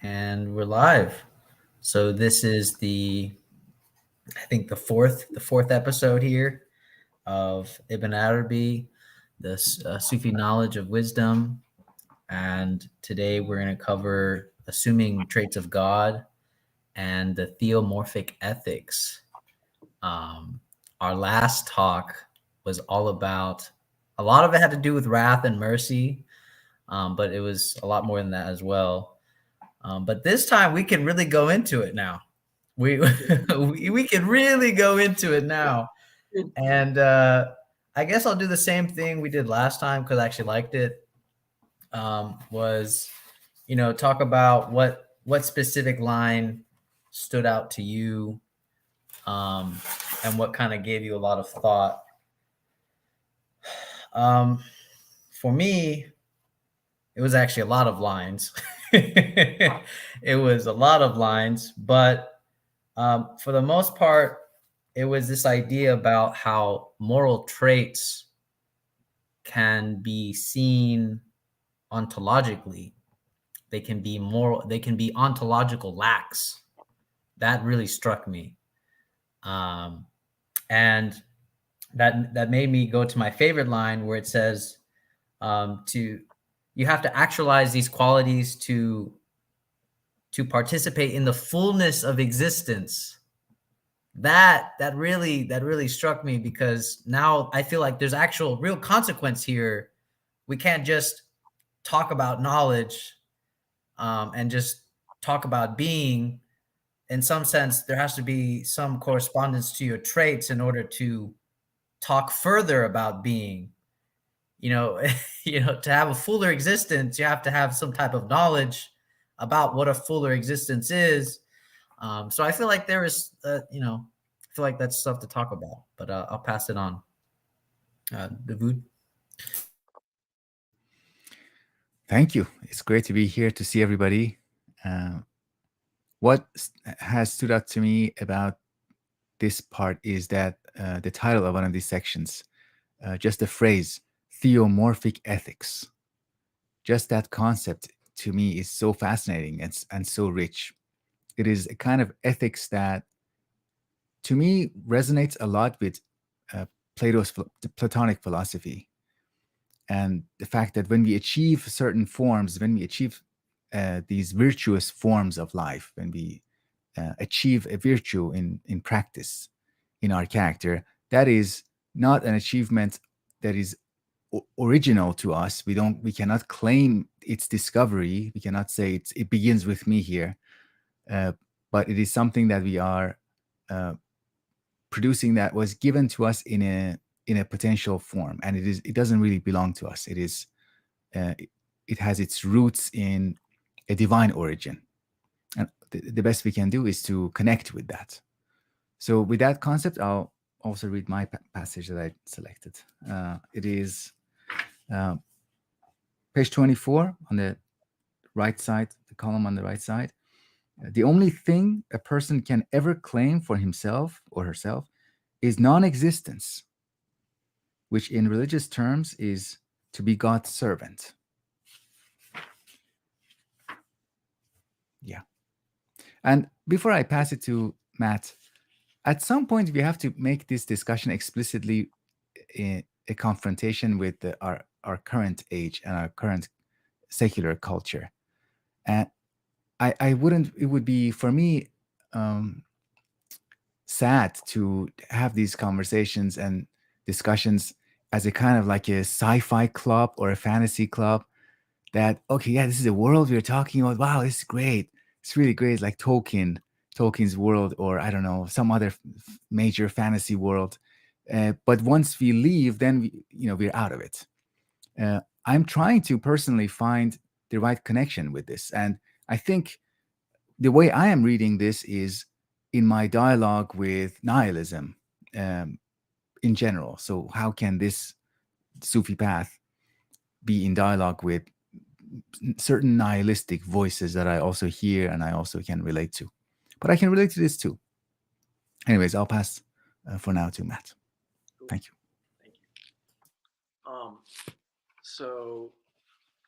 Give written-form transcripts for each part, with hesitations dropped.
And we're live. So this is I think the fourth episode here of Ibn Arabi, the Sufi knowledge of wisdom. And today we're going to cover assuming traits of God and the Theomorphic Ethics. Our last talk was all about, a lot of it had to do with wrath and mercy, but it was a lot more than that as well. But this time we can really go into it now. We we can really go into it now. And I guess I'll do the same thing we did last time because I actually liked it. Was talk about what specific line stood out to you, and what kind of gave you a lot of thought. For me, it was actually a lot of lines. It was a lot of lines, but for the most part, it was this idea about how moral traits can be seen ontologically. They can be ontological lacks. That really struck me. And that made me go to my favorite line where it says, you have to actualize these qualities to participate in the fullness of existence. That really struck me, because now I feel like there's actual real consequence here. We can't just talk about knowledge and just talk about being. In some sense, there has to be some correspondence to your traits in order to talk further about being. To have a fuller existence, you have to have some type of knowledge about what a fuller existence is. So I feel like there is, I feel like that's stuff to talk about, but I'll pass it on. Dawood. Thank you. It's great to be here to see everybody. What has stood out to me about this part is that the title of one of these sections, just the phrase, Theomorphic Ethics. Just that concept to me is so fascinating and so rich. It is a kind of ethics that, to me, resonates a lot with Plato's Platonic philosophy. And the fact that when we achieve certain forms, when we achieve these virtuous forms of life, when we achieve a virtue in practice, in our character, that is not an achievement that is original to us. We cannot claim its discovery. We cannot say it begins with me here, but it is something that we are producing, that was given to us in a potential form, and it doesn't really belong to us. It has its roots in a divine origin, and the best we can do is to connect with that. So with that concept, I'll also read my passage that I selected. It is page 24 on the right side, the column on the right side. The only thing a person can ever claim for himself or herself is non-existence, which in religious terms is to be God's servant. Yeah. And before I pass it to Matt, at some point we have to make this discussion explicitly a confrontation with our current age and our current secular culture. And it would be, for me, sad to have these conversations and discussions as a kind of like a sci-fi club or a fantasy club, that, okay, yeah, this is a world we're talking about. Wow, this is great. It's really great. It's like Tolkien's world, or I don't know, some other major fantasy world. But once we leave, then we're out of it. I'm trying to personally find the right connection with this. And I think the way I am reading this is in my dialogue with nihilism in general. So how can this Sufi path be in dialogue with certain nihilistic voices that I also hear and I also can relate to? But I can relate to this too. Anyways, I'll pass for now to Matt. Thank you. So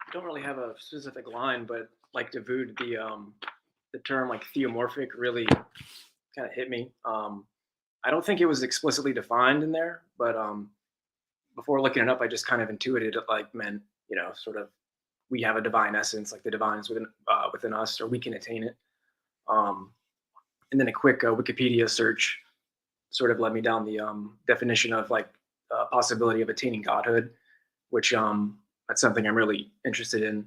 I don't really have a specific line, but like Dawood, the term like theomorphic really kind of hit me. I don't think it was explicitly defined in there, but before looking it up, I just kind of intuited it like meant, sort of we have a divine essence, like the divine is within us, or we can attain it. Um, and then a quick Wikipedia search sort of led me down the definition of like possibility of attaining godhood, which that's something I'm really interested in.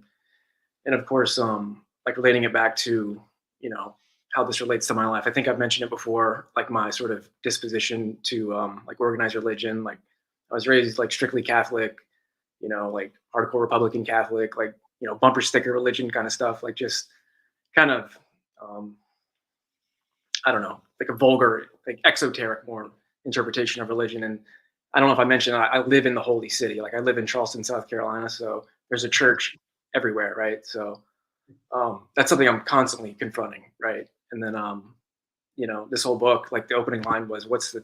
And of course, like relating it back to how this relates to my life. I think I've mentioned it before, like my sort of disposition to like organized religion. Like I was raised like strictly Catholic, like hardcore Republican Catholic, like bumper sticker religion kind of stuff. Like just kind of um, I don't know, like a vulgar, like exoteric more interpretation of religion. And I don't know if I mentioned I live in the Holy City. Like I live in Charleston, South Carolina, so there's a church everywhere, right? So that's something I'm constantly confronting, right? And then this whole book, like the opening line was, "What's the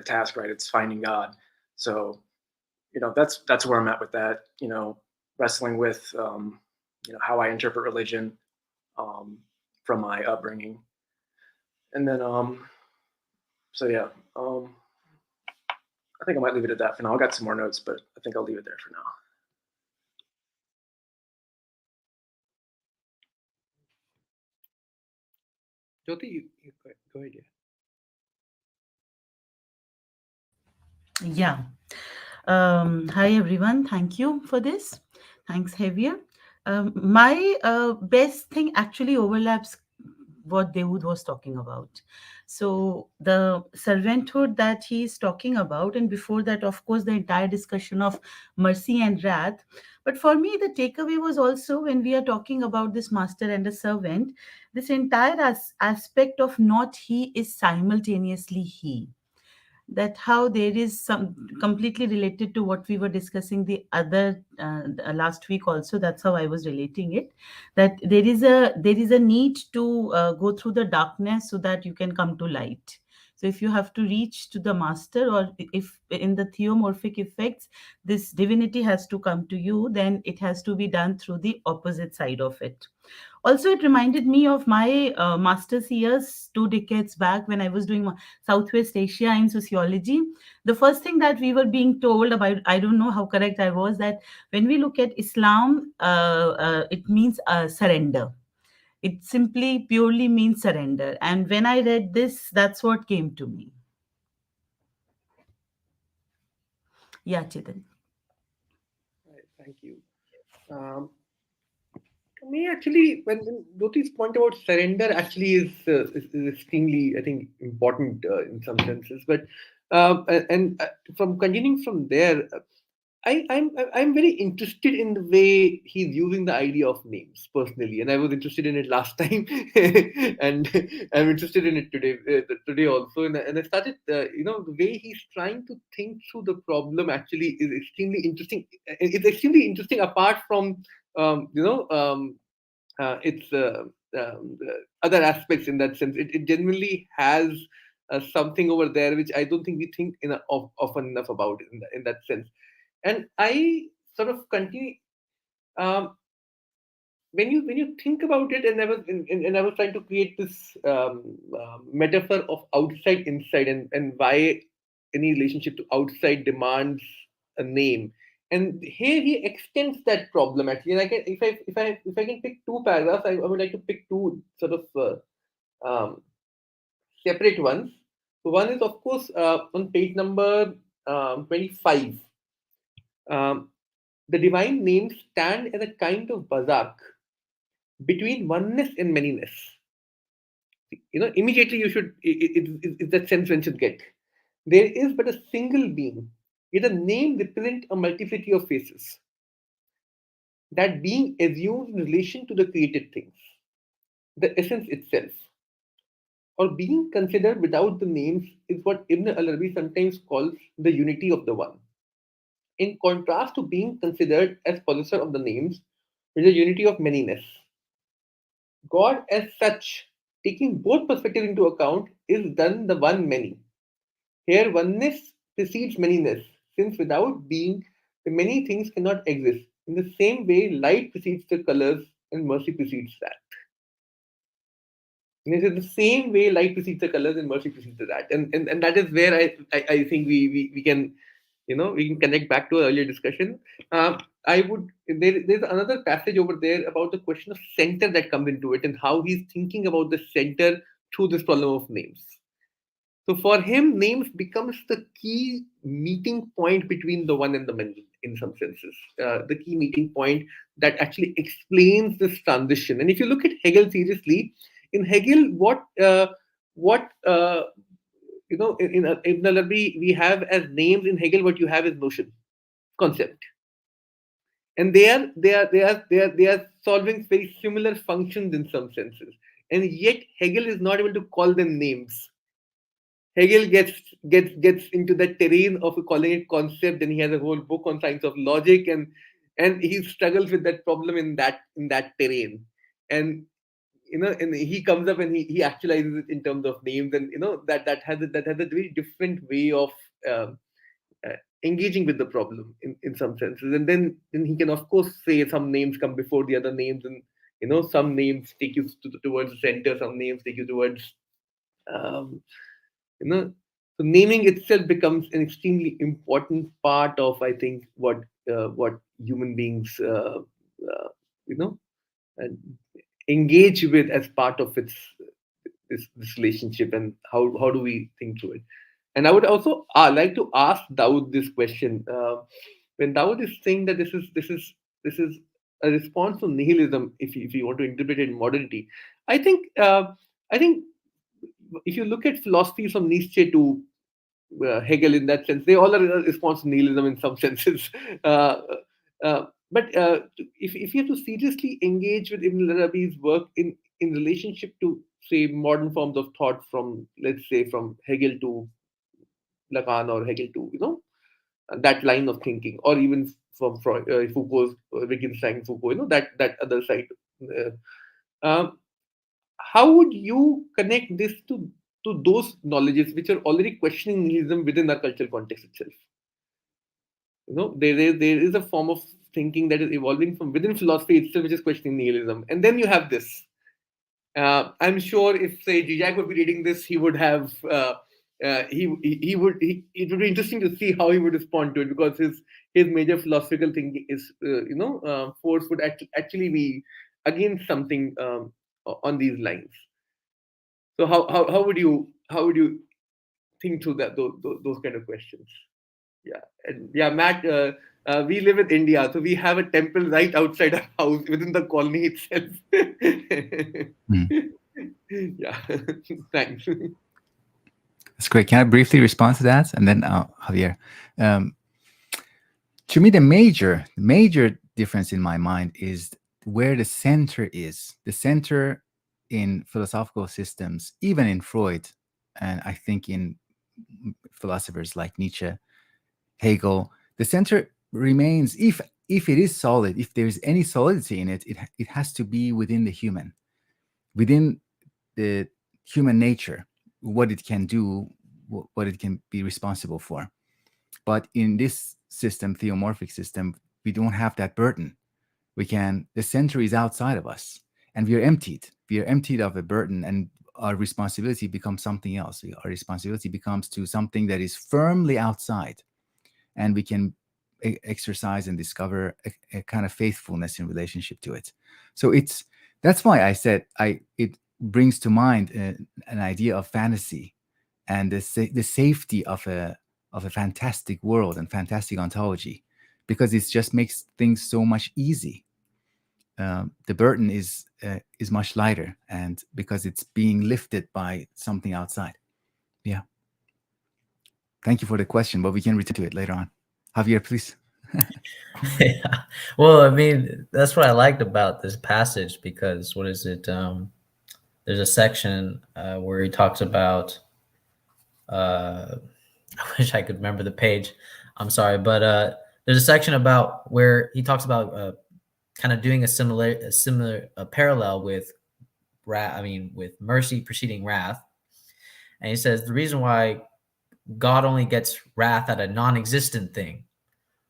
task?" Right? It's finding God. So that's where I'm at with that. Wrestling with how I interpret religion from my upbringing, and then so yeah, I think I might leave it at that for now. I got some more notes, but I think I'll leave it there for now. Jyoti, you go ahead. Yeah. Hi, everyone. Thank you for this. Thanks, Javier. My best thing actually overlaps what Dawood was talking about. So, the servanthood that he's talking about, and before that, of course, the entire discussion of mercy and wrath. But for me, the takeaway was also when we are talking about this master and a servant, this entire aspect of not he is simultaneously he, that how there is some completely related to what we were discussing the last week also. That's how I was relating it, that there is a need to go through the darkness so that you can come to light. So if you have to reach to the master, or if in the theomorphic effects this divinity has to come to you, then it has to be done through the opposite side of it. Also, it reminded me of my master's years 2 decades back when I was doing Southwest Asia in sociology. The first thing that we were being told about, I don't know how correct I was, that when we look at Islam, it means surrender. It simply purely means surrender. And when I read this, that's what came to me. Yeah, Chetan. Right, thank you. To me, actually, when Jyoti's point about surrender actually is extremely, I think, important in some senses. But from continuing from there, I'm very interested in the way he's using the idea of names personally, and I was interested in it last time, and I'm interested in it today also. And I started, the way he's trying to think through the problem actually is extremely interesting. It's extremely interesting apart from its other aspects in that sense. It genuinely has something over there which I don't think we think often enough about in that sense. And I sort of continue when you think about it, and I was trying to create this metaphor of outside inside, and why any relationship to outside demands a name. And here he extends that problem actually. And I can, if I can pick two paragraphs, I would like to pick two sort of separate ones. So one is of course on page number 25. Um, the divine names stand as a kind of bazak between oneness and manyness. Immediately you should, it's that sense one should get. There is but a single being, yet a name represents a multiplicity of faces. That being assumes in relation to the created things, the essence itself. Or being considered without the names is what Ibn al-Arabi sometimes calls the unity of the one. In contrast to being considered as possessor of the names, which is the unity of manyness. God, as such, taking both perspectives into account, is then the one many. Here, oneness precedes manyness, since without being, the many things cannot exist. In the same way, light precedes the colors, and mercy precedes that. And it's in the same way light precedes the colors and mercy precedes that. And that is where I think we can, we can connect back to our earlier discussion. There's another passage over there about the question of center that comes into it and how he's thinking about the center through this problem of names. So for him, names becomes the key meeting point between the one and the many, in some senses. The key meeting point that actually explains this transition. And if you look at Hegel seriously, in Hegel, in Ibn Arabi, we have as names. In Hegel, what you have is notion, concept, and they are solving very similar functions in some senses. And yet Hegel is not able to call them names. Hegel gets into that terrain of calling it concept, and he has a whole book on science of logic, and he struggles with that problem in that terrain. And and he comes up and he actualizes it in terms of names, and that has a very different way of engaging with the problem in some senses. And then he can of course say some names come before the other names, and some names take you towards the center, some names take you towards so naming itself becomes an extremely important part of, I think, what human beings engage with as part of this relationship, and how do we think through it. And I would also like to ask Dawood this question. When Dawood is saying that this is a response to nihilism, if you want to interpret it in modernity, I think if you look at philosophies from Nietzsche to Hegel, in that sense, they all are a response to nihilism in some senses. But if you have to seriously engage with Ibn Arabi's work in relationship to, say, modern forms of thought, from, let's say, from Hegel to Lacan, or Hegel to that line of thinking, or even from Freud, Foucault's Wittgenstein, Foucault, that other side. How would you connect this to those knowledges which are already questioning nihilism within our cultural context itself? There is a form of thinking that is evolving from within philosophy itself, which is questioning nihilism. And then you have this. I'm sure if, say, Zizek would be reading this, he would have it would be interesting to see how he would respond to it, because his major philosophical thinking is force would actually be against something on these lines. So how would you think through that those kind of questions? Yeah. And yeah, Matt, we live in India, so we have a temple right outside our house within the colony itself. Yeah. Thanks. That's great. Can I briefly respond to that? And then Javier. To me, the major difference in my mind is where the center is. The center in philosophical systems, even in Freud, and I think in philosophers like Nietzsche, Hegel, the center remains, if it is solid, if there is any solidity in it, it has to be within the human, within the human nature, what it can do, what it can be responsible for. But in this system, theomorphic system, we don't have that burden. The center is outside of us, and we are emptied. We are emptied of a burden, and our responsibility becomes something else. Our responsibility becomes to something that is firmly outside, and we can exercise and discover a kind of faithfulness in relationship to it. So that's why I said it brings to mind an idea of fantasy and the safety of a fantastic world and fantastic ontology, because it just makes things so much easy. The burden is much lighter, and because it's being lifted by something outside. Yeah. Thank you for the question, but we can return to it later on. Javier, please. Yeah. Well, I mean, that's what I liked about this passage, because what is it? There's a section where he talks about. I wish I could remember the page. I'm sorry, but there's a section about where he talks about kind of doing a similar parallel with wrath. I mean, with mercy preceding wrath, and he says the reason why God only gets wrath at a non-existent thing.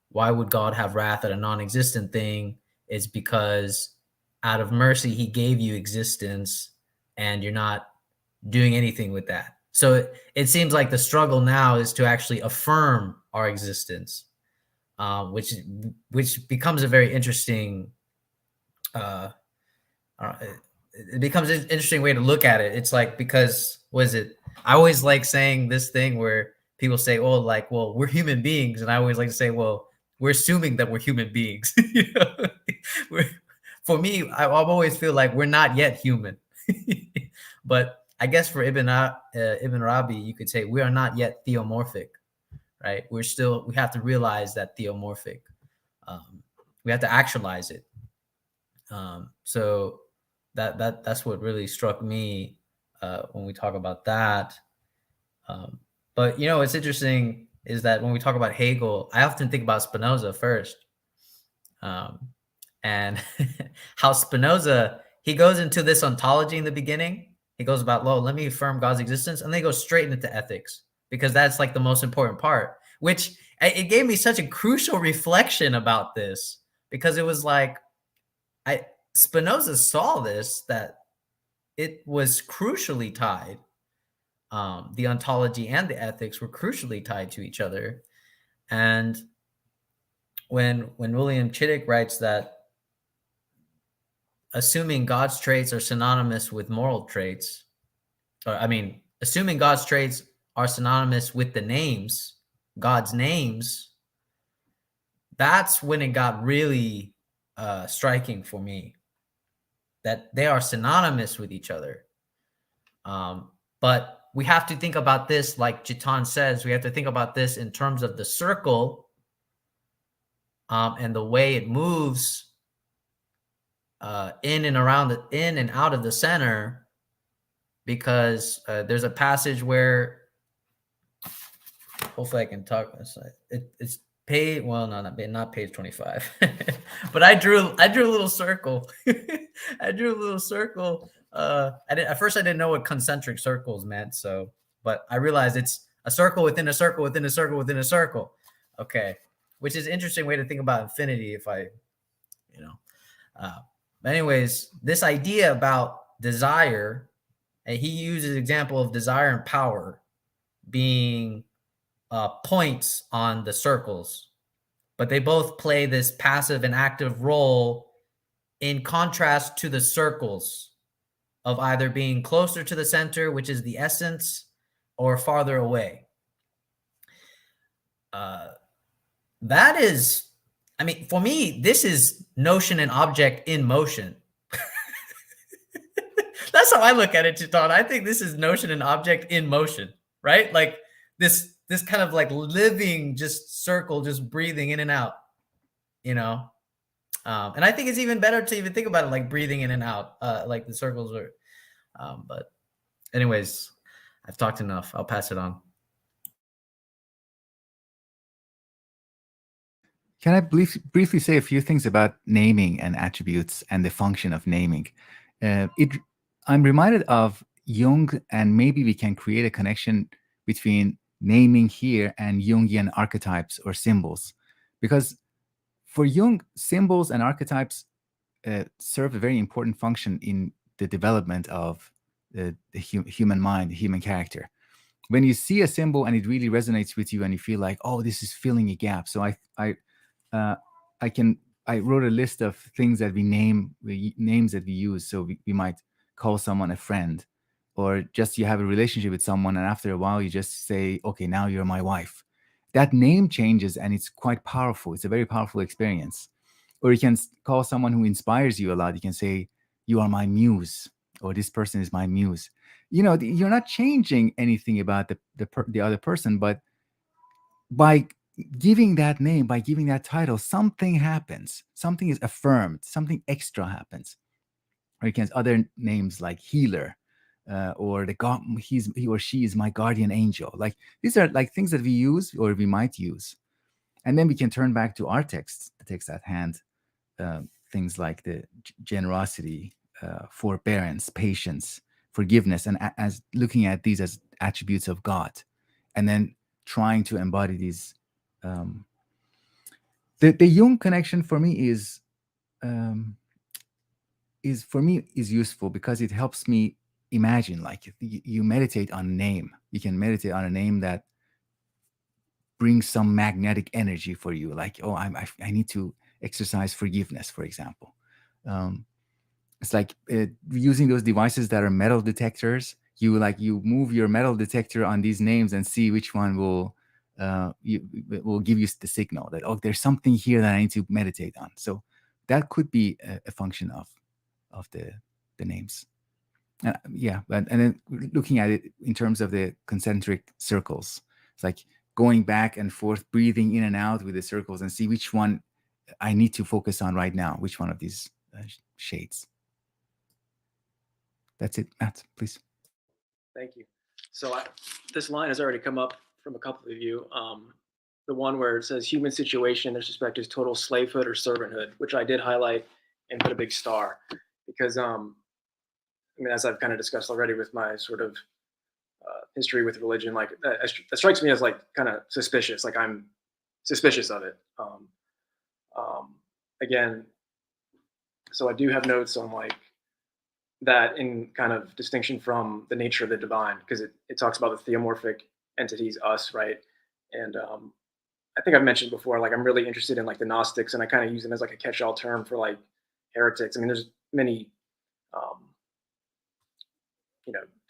Why would God have wrath at a non-existent thing? Is because out of mercy, he gave you existence, and you're not doing anything with that. So it seems like the struggle now is to actually affirm our existence, which becomes a very interesting. It becomes an interesting way to look at it. It's like, because I always like saying this thing where people say, "Oh, like, well, we're human beings," and I always like to say, "Well, we're assuming that we're human beings." You know? For me, I always feel like we're not yet human. But I guess for Ibn Arabi, you could say we are not yet theomorphic, right? We have to realize that theomorphic. We have to actualize it. So that's what really struck me when we talk about that. But what's interesting is that when we talk about Hegel, I often think about Spinoza first, and how Spinoza, he goes into this ontology in the beginning. He goes about, "Well, let me affirm God's existence," and then he goes straight into ethics, because that's like the most important part. Which it gave me such a crucial reflection about this, because it was like Spinoza saw this, that it was crucially tied. The ontology and the ethics were crucially tied to each other. And when William Chittick writes that assuming God's traits are synonymous with moral traits, assuming God's traits are synonymous with the names, God's names, that's when it got really striking for me, that they are synonymous with each other. But we have to think about this, like Jitan says, we have to think about this in terms of the circle and the way it moves in and out of the center, because there's a passage where, hopefully I can talk. It's page, well, no, not page 25, but I drew a little circle. I drew a little circle. At first I didn't know what concentric circles meant, but I realized it's a circle within a circle within a circle within a circle. Okay, which is an interesting way to think about infinity. Anyways, this idea about desire, and he uses example of desire and power being points on the circles, but they both play this passive and active role in contrast to the circles of either being closer to the center, which is the essence, or farther away. That is, for me, this is notion and object in motion. That's how I look at it, Chiton. I think this is notion and object in motion, right? Like this kind of like living just circle, just breathing in and out, and I think it's even better to even think about it like breathing in and out, like the circles are. But anyways, I've talked enough. I'll pass it on. Can I briefly say a few things about naming and attributes and the function of naming? I'm reminded of Jung, and maybe we can create a connection between naming here and Jungian archetypes or symbols. Because for Jung, symbols and archetypes serve a very important function in the development of the human mind, the human character. When you see a symbol and it really resonates with you and you feel like, oh, this is filling a gap. So I wrote a list of things that names that we use. So we might call someone a friend, or just you have a relationship with someone, and after a while you just say, okay, now you're my wife. That name changes, and it's quite powerful. It's a very powerful experience. Or you can call someone who inspires you a lot. You can say, you are my muse, or this person is my muse. You're not changing anything about the other person, but by giving that name, by giving that title, something happens. Something is affirmed. Something extra happens. Or you can other names like healer, or the God, he or she is my guardian angel. Like these are like things that we use or we might use, and then we can turn back to our text, the text at hand. Things like the generosity, forbearance, patience, forgiveness, and as looking at these as attributes of God, and then trying to embody these. The Jung connection for me is is for me is useful because it helps me imagine. Like you meditate on a name, you can meditate on a name that brings some magnetic energy for you. Like, oh, I need to exercise forgiveness, for example. Um, it's like using those devices that are metal detectors. You move your metal detector on these names and see which one will will give you the signal that, oh, there's something here that I need to meditate on. So that could be a function of the names. Yeah, and then looking at it in terms of the concentric circles, it's like going back and forth, breathing in and out with the circles, and see which one I need to focus on right now. Which one of these shades? That's it, Matt. Please. Thank you. So this line has already come up from a couple of you. The one where it says human situation in this respect is total slavehood or servanthood, which I did highlight and put a big star because, I mean, as I've kind of discussed already with my sort of history with religion, like that strikes me as like kind of suspicious. Like I'm suspicious of it. Again, so I do have notes on like that in kind of distinction from the nature of the divine, because it talks about the theomorphic entities, us, right? And I think I've mentioned before, like I'm really interested in like the Gnostics, and I kind of use them as like a catch-all term for like heretics. I mean, there's many,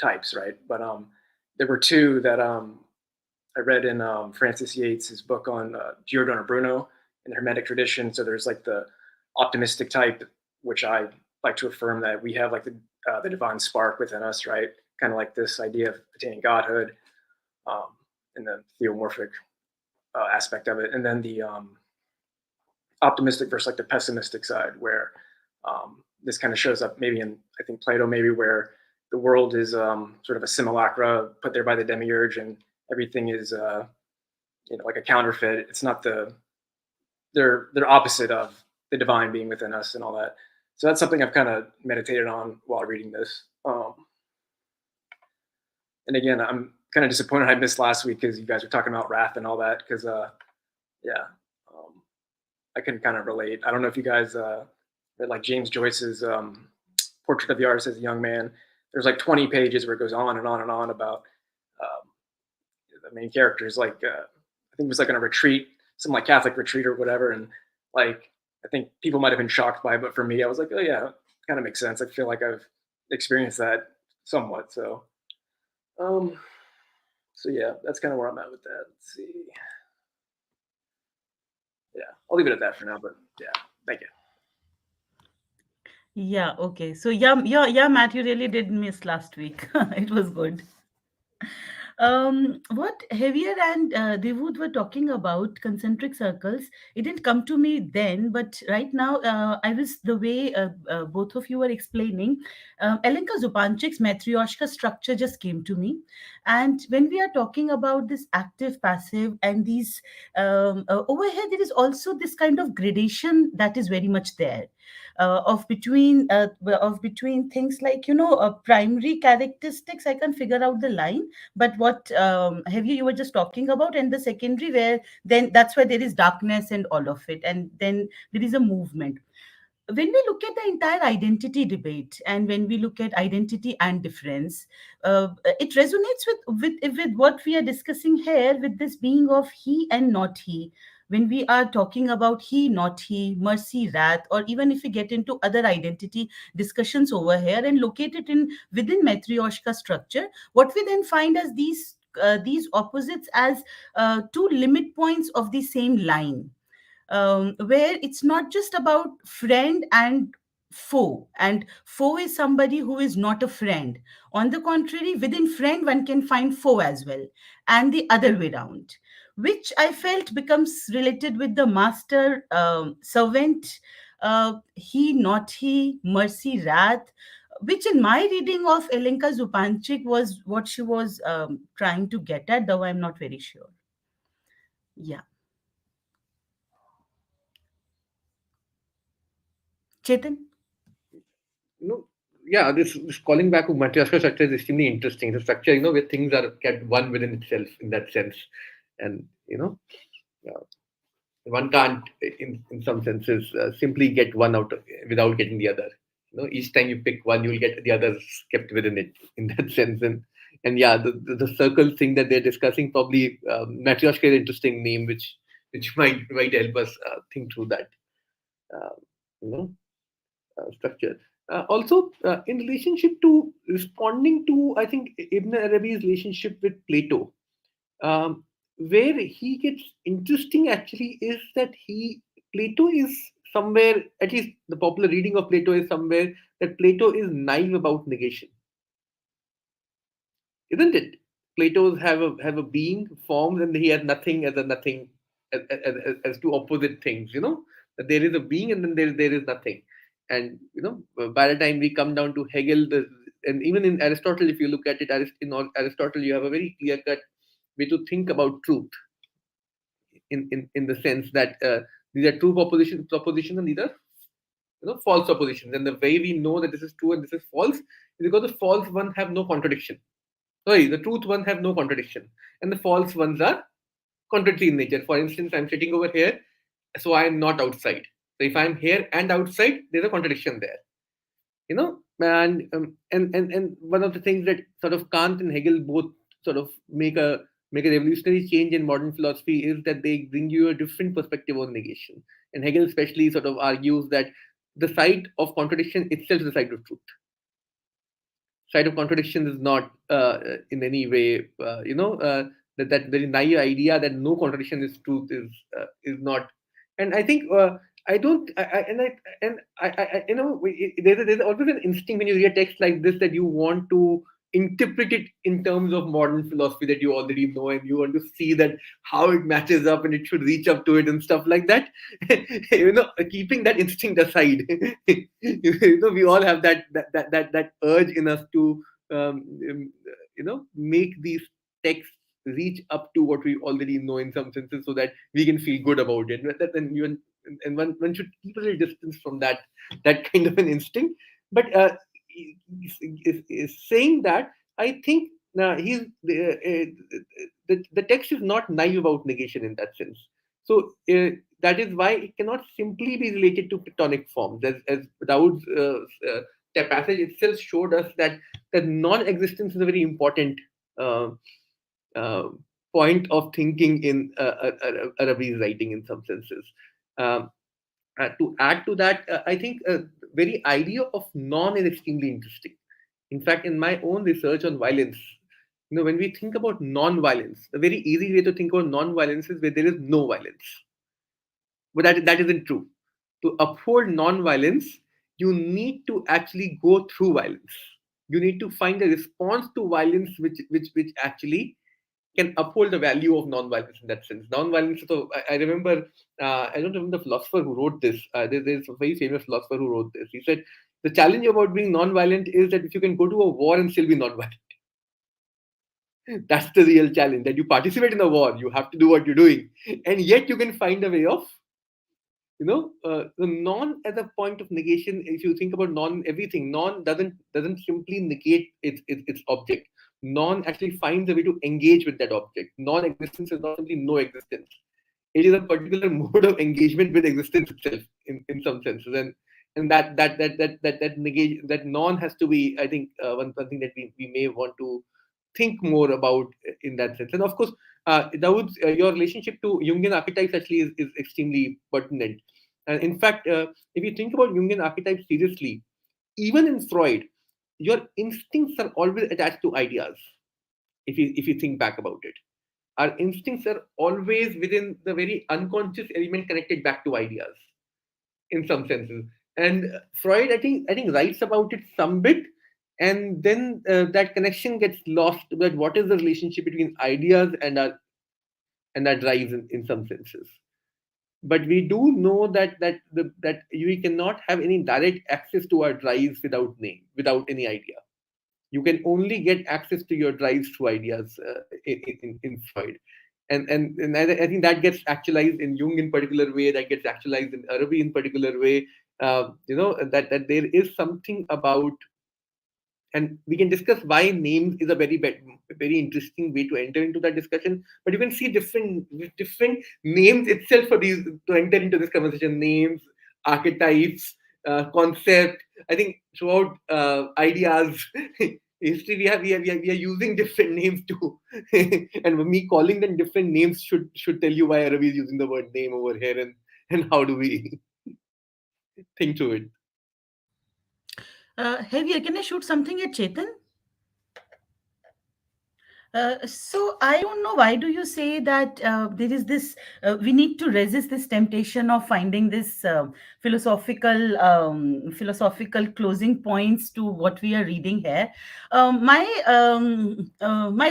types, right? But there were two that I read in Francis Yates's book on Giordano Bruno in the Hermetic tradition. So there's like the optimistic type, which I like to affirm that we have like the divine spark within us, right? Kind of like this idea of attaining godhood, and the theomorphic aspect of it. And then the optimistic versus like the pessimistic side, where this kind of shows up maybe in, I think, Plato, maybe, where the world is sort of a simulacra put there by the demiurge, and everything is like a counterfeit. It's not they're opposite of the divine being within us and all that. So that's something I've kind of meditated on while reading this. And again, I'm kind of disappointed I missed last week because you guys were talking about wrath and all that. Because I can kind of relate. I don't know if you guys read like James Joyce's Portrait of the Artist as a Young Man. There's like 20 pages where it goes on and on and on about the main characters. Like I think it was like on a retreat, some like Catholic retreat or whatever, and like I think people might have been shocked by it, but for me, I was like, oh yeah, it kind of makes sense. I feel like I've experienced that somewhat. So, yeah, that's kind of where I'm at with that. Let's see. Yeah, I'll leave it at that for now. But yeah, thank you. Yeah, okay. So yeah, Matt, you really did miss last week. It was good. What Javier and Devud were talking about concentric circles, it didn't come to me then, but right now, I was the way both of you were explaining. Elenka Zupanchik's Matryoshka structure just came to me, and when we are talking about this active, passive, and these over here, there is also this kind of gradation that is very much there. Of between things like primary characteristics, I can figure out the line, but what have you were just talking about, and the secondary, where then that's why there is darkness and all of it, and then there is a movement. When we look at the entire identity debate, and when we look at identity and difference, it resonates with what we are discussing here, with this being of he and not he. When we are talking about he, not he, mercy, wrath, or even if we get into other identity discussions over here and locate it in within Matryoshka structure, what we then find as these opposites as two limit points of the same line, where it's not just about friend and foe, and foe is somebody who is not a friend. On the contrary, within friend one can find foe as well, and the other way around, which I felt becomes related with the master servant, he, not he, mercy, wrath, which in my reading of Elenka Zupanchik was what she was trying to get at, though I'm not very sure. Yeah. Chetan? Yeah, this calling back of Matryoshka structure is extremely interesting. It's a structure, where things are kept one within itself in that sense. And, one can't, in some senses, simply get one out without getting the other. Each time you pick one, you'll get the others kept within it in that sense. And yeah, the circle thing that they're discussing, probably Matryoshka is an interesting name, which might help us think through that uh, you know structure. Also, in relationship to responding to, I think, Ibn Arabi's relationship with Plato, um, where he gets interesting actually is that Plato is somewhere, at least the popular reading of Plato is somewhere that Plato is naive about negation, isn't it? Plato's have a being, forms, and he has nothing as a nothing, as two opposite things. That there is a being and then there is nothing. And by the time we come down to Hegel, and even in Aristotle, if you look at it, in Aristotle, you have a very clear cut way to think about truth, in the sense that these are true propositions, and these are false propositions. And the way we know that this is true and this is false is because the false ones have no contradiction. Sorry, the truth ones have no contradiction, and the false ones are contradictory in nature. For instance, I'm sitting over here, so I'm not outside. So if I'm here and outside, there's a contradiction there. And one of the things that sort of Kant and Hegel both sort of make a revolutionary change in modern philosophy is that they bring you a different perspective on negation. And Hegel especially sort of argues that the side of contradiction itself is the side of truth. Side of contradiction is not in any way, that very naive idea that no contradiction is truth is not. And I think I don't, there's always an instinct when you read a text like this that you want to interpret it in terms of modern philosophy that you already know, and you want to see that how it matches up and it should reach up to it and stuff like that. Keeping that instinct aside, we all have that urge in us to make these texts reach up to what we already know in some senses, so that we can feel good about it. And one should keep a little distance from that kind of an instinct. But is saying that, I think the text is not naive about negation in that sense. So that is why it cannot simply be related to Platonic forms, as Dawood's passage itself showed us that non-existence is a very important point of thinking in Arabi's writing in some senses. To add to that, I think very idea of non is extremely interesting. In fact, in my own research on violence, when we think about non-violence, a very easy way to think about non-violence is where there is no violence. But that isn't true. To uphold non-violence, you need to actually go through violence. You need to find a response to violence which actually can uphold the value of non-violence in that sense. Non-violence. So I remember, I don't remember the philosopher who wrote this. There's a very famous philosopher who wrote this. He said, the challenge about being non-violent is that if you can go to a war and still be non-violent. That's the real challenge, that you participate in a war, you have to do what you're doing, and yet you can find a way of, the non as a point of negation. If you think about everything, non doesn't simply negate its object. Non actually finds a way to engage with that object. Non-existence is not simply no existence. It is a particular mode of engagement with existence itself, in some senses. And that negation, that non has to be, I think, one thing that we may want to think more about in that sense. And of course, Dawood, your relationship to Jungian archetypes actually is extremely pertinent. And in fact, if you think about Jungian archetypes seriously, even in Freud, your instincts are always attached to ideas. If you think back about it, our instincts are always within the very unconscious element connected back to ideas, in some senses. And Freud, I think writes about it some bit, and then that connection gets lost. But what is the relationship between ideas and our drives in some senses? But we do know that we cannot have any direct access to our drives without any idea. You can only get access to your drives through ideas in Freud. And I think that gets actualized in Jung in particular way, that gets actualized in Arabi in particular way. That there is something about, and we can discuss why names is a very interesting way to enter into that discussion. But you can see different names itself for these to enter into this conversation. Names, archetypes, concept. I think throughout ideas, history, we are using different names too. And me calling them different names should tell you why Arabi is using the word name over here, and how do we think through it. Javier, can I shoot something at Chetan? So I don't know, why do you say that there is this we need to resist this temptation of finding this philosophical closing points to what we are reading here. My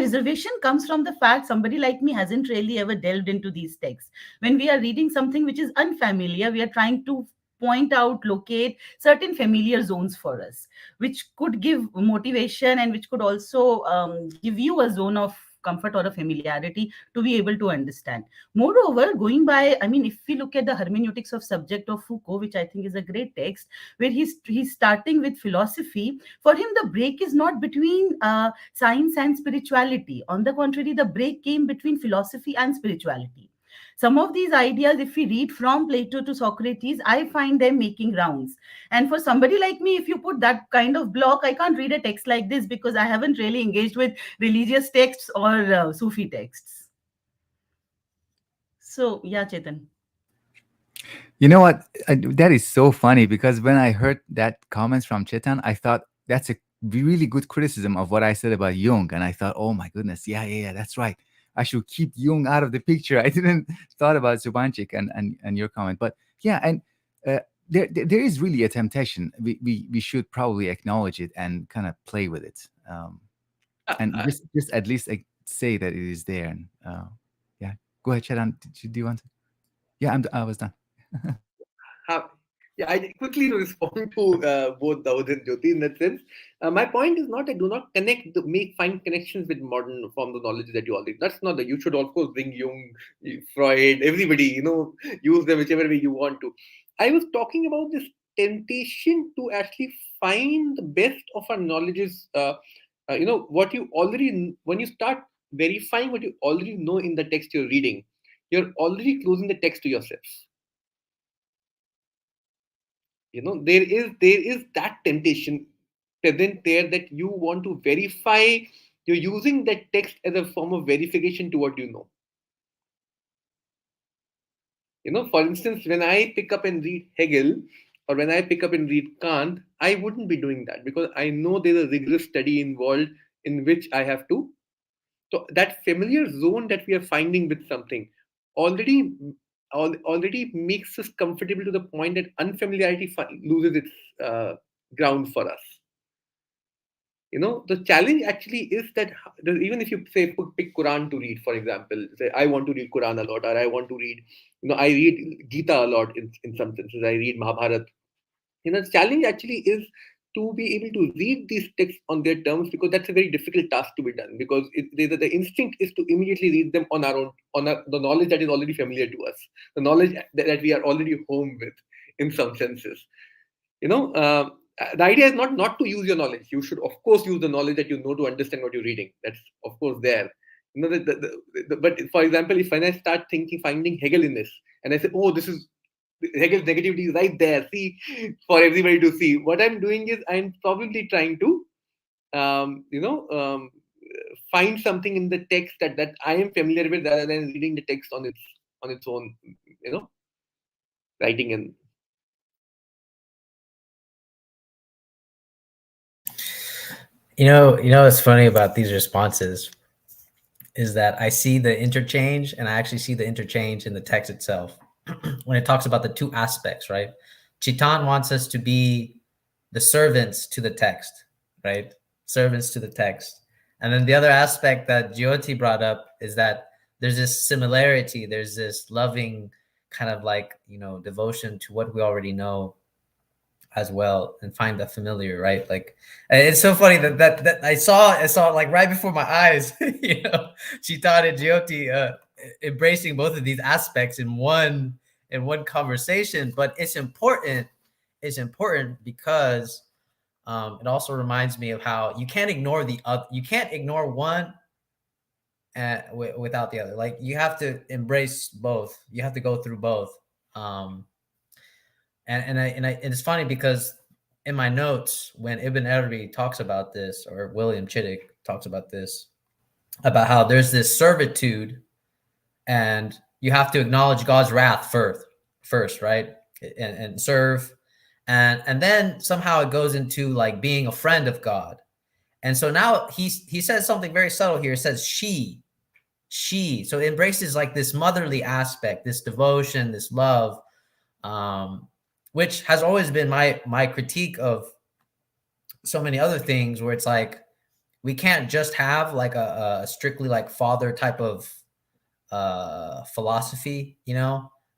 reservation comes from the fact somebody like me hasn't really ever delved into these texts. When we are reading something which is unfamiliar, we are trying to point out, locate certain familiar zones for us, which could give motivation and which could also give you a zone of comfort or a familiarity to be able to understand. Moreover, going by, I mean, if we look at the hermeneutics of subject of Foucault, which I think is a great text, where he's starting with philosophy. For him, the break is not between science and spirituality. On the contrary, the break came between philosophy and spirituality. Some of these ideas, if we read from Plato to Socrates, I find them making rounds. And for somebody like me, if you put that kind of block, I can't read a text like this because I haven't really engaged with religious texts or Sufi texts. So, yeah, Chetan. You know what? That is so funny, because when I heard that comments from Chetan, I thought that's a really good criticism of what I said about Jung. And I thought, oh my goodness, yeah, that's right. I should keep Jung out of the picture. I didn't thought about Zubanchik and your comment. But yeah, and there is really a temptation. We should probably acknowledge it and kind of play with it. And just at least say that it is there. And yeah, go ahead, Chetan. Do you want to? Yeah, I was done. Yeah, I quickly respond to both Daud and Jyoti in that sense. My point is not, I do not find connections with modern forms of knowledge that you already. That's not that you should, of course, bring Jung, Freud, everybody, use them whichever way you want to. I was talking about this temptation to actually find the best of our knowledges. What you already, when you start verifying what you already know in the text you're reading, you're already closing the text to yourself. There is that temptation present there, that you want to verify. You're using that text as a form of verification to what you know. For instance, when I pick up and read Hegel, or when I pick up and read Kant, I wouldn't be doing that because I know there's a rigorous study involved in which I have to. So that familiar zone that we are finding with something already makes us comfortable to the point that unfamiliarity loses its ground for us. The challenge actually is that even if you say pick Quran to read, for example, say I want to read Quran a lot, or I want to read, I read Gita a lot in some senses, I read Mahabharata. The challenge actually is to be able to read these texts on their terms, because that's a very difficult task to be done, because the instinct is to immediately read them on our own, the knowledge that is already familiar to us, the knowledge that we are already home with in some senses. The idea is not to use your knowledge. You should, of course, use the knowledge that you know to understand what you're reading. That's, of course, there. But for example, if when I start finding Hegel in this, and I say, oh, this is Hegel's negativity is right there, see, for everybody to see. What I'm doing is I'm probably trying to, find something in the text that I am familiar with, rather than reading the text on its own, writing. And what's funny about these responses is that I see the interchange, and I actually see the interchange in the text itself. When it talks about the two aspects, right? Chetan wants us to be the servants to the text, right? Servants to the text. And then the other aspect that Jyoti brought up is that there's this similarity, there's this loving kind of devotion to what we already know as well, and find the familiar, right? Like, it's so funny that I saw like right before my eyes, Chetan and Jyoti embracing both of these aspects in one conversation. But it's important because it also reminds me of how you can't ignore one without the other. Like, you have to embrace both, you have to go through both. And it's funny because in my notes, when Ibn Arabi talks about this, or William Chittick talks about this, about how there's this servitude, and you have to acknowledge God's wrath first, right? And serve, and then somehow it goes into like being a friend of God. And so now he says something very subtle here. It says she. So it embraces like this motherly aspect, this devotion, this love, which has always been my critique of so many other things, where it's like we can't just have like a strictly like father type of philosophy.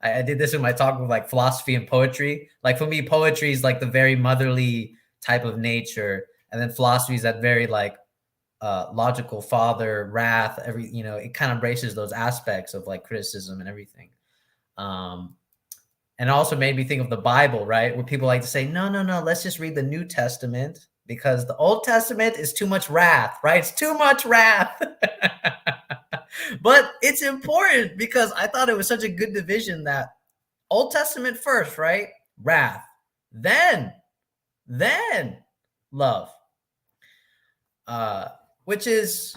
I did this in my talk with like philosophy and poetry. Like for me, poetry is like the very motherly type of nature, and then philosophy is that very like logical father, wrath, it kind of embraces those aspects of like criticism and everything. And it also made me think of the Bible, right? Where people like to say, no, let's just read the New Testament because the Old Testament is too much wrath, right? It's too much wrath. But it's important because I thought it was such a good division that Old Testament first, right? Wrath, then love. Which is,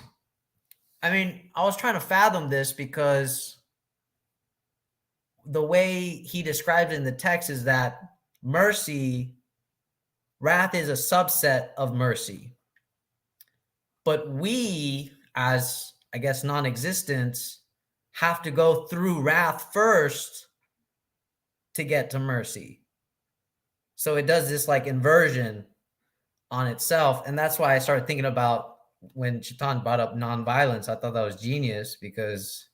I was trying to fathom this because the way he described it in the text is that wrath is a subset of mercy. But we, as I guess non-existents, have to go through wrath first to get to mercy. So it does this like inversion on itself. And that's why I started thinking about when Chetan brought up nonviolence. I thought that was genius because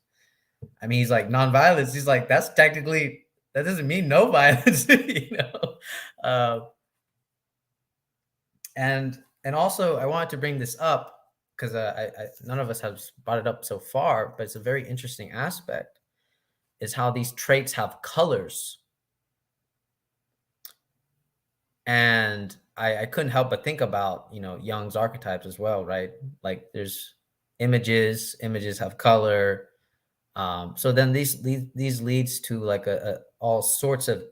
he's like nonviolence. He's like, that's technically, that doesn't mean no violence, And also I wanted to bring this up because none of us have brought it up so far, but it's a very interesting aspect, is how these traits have colors. And I couldn't help but think about, Jung's archetypes as well, right? Like there's images have color. So then these leads to like all sorts of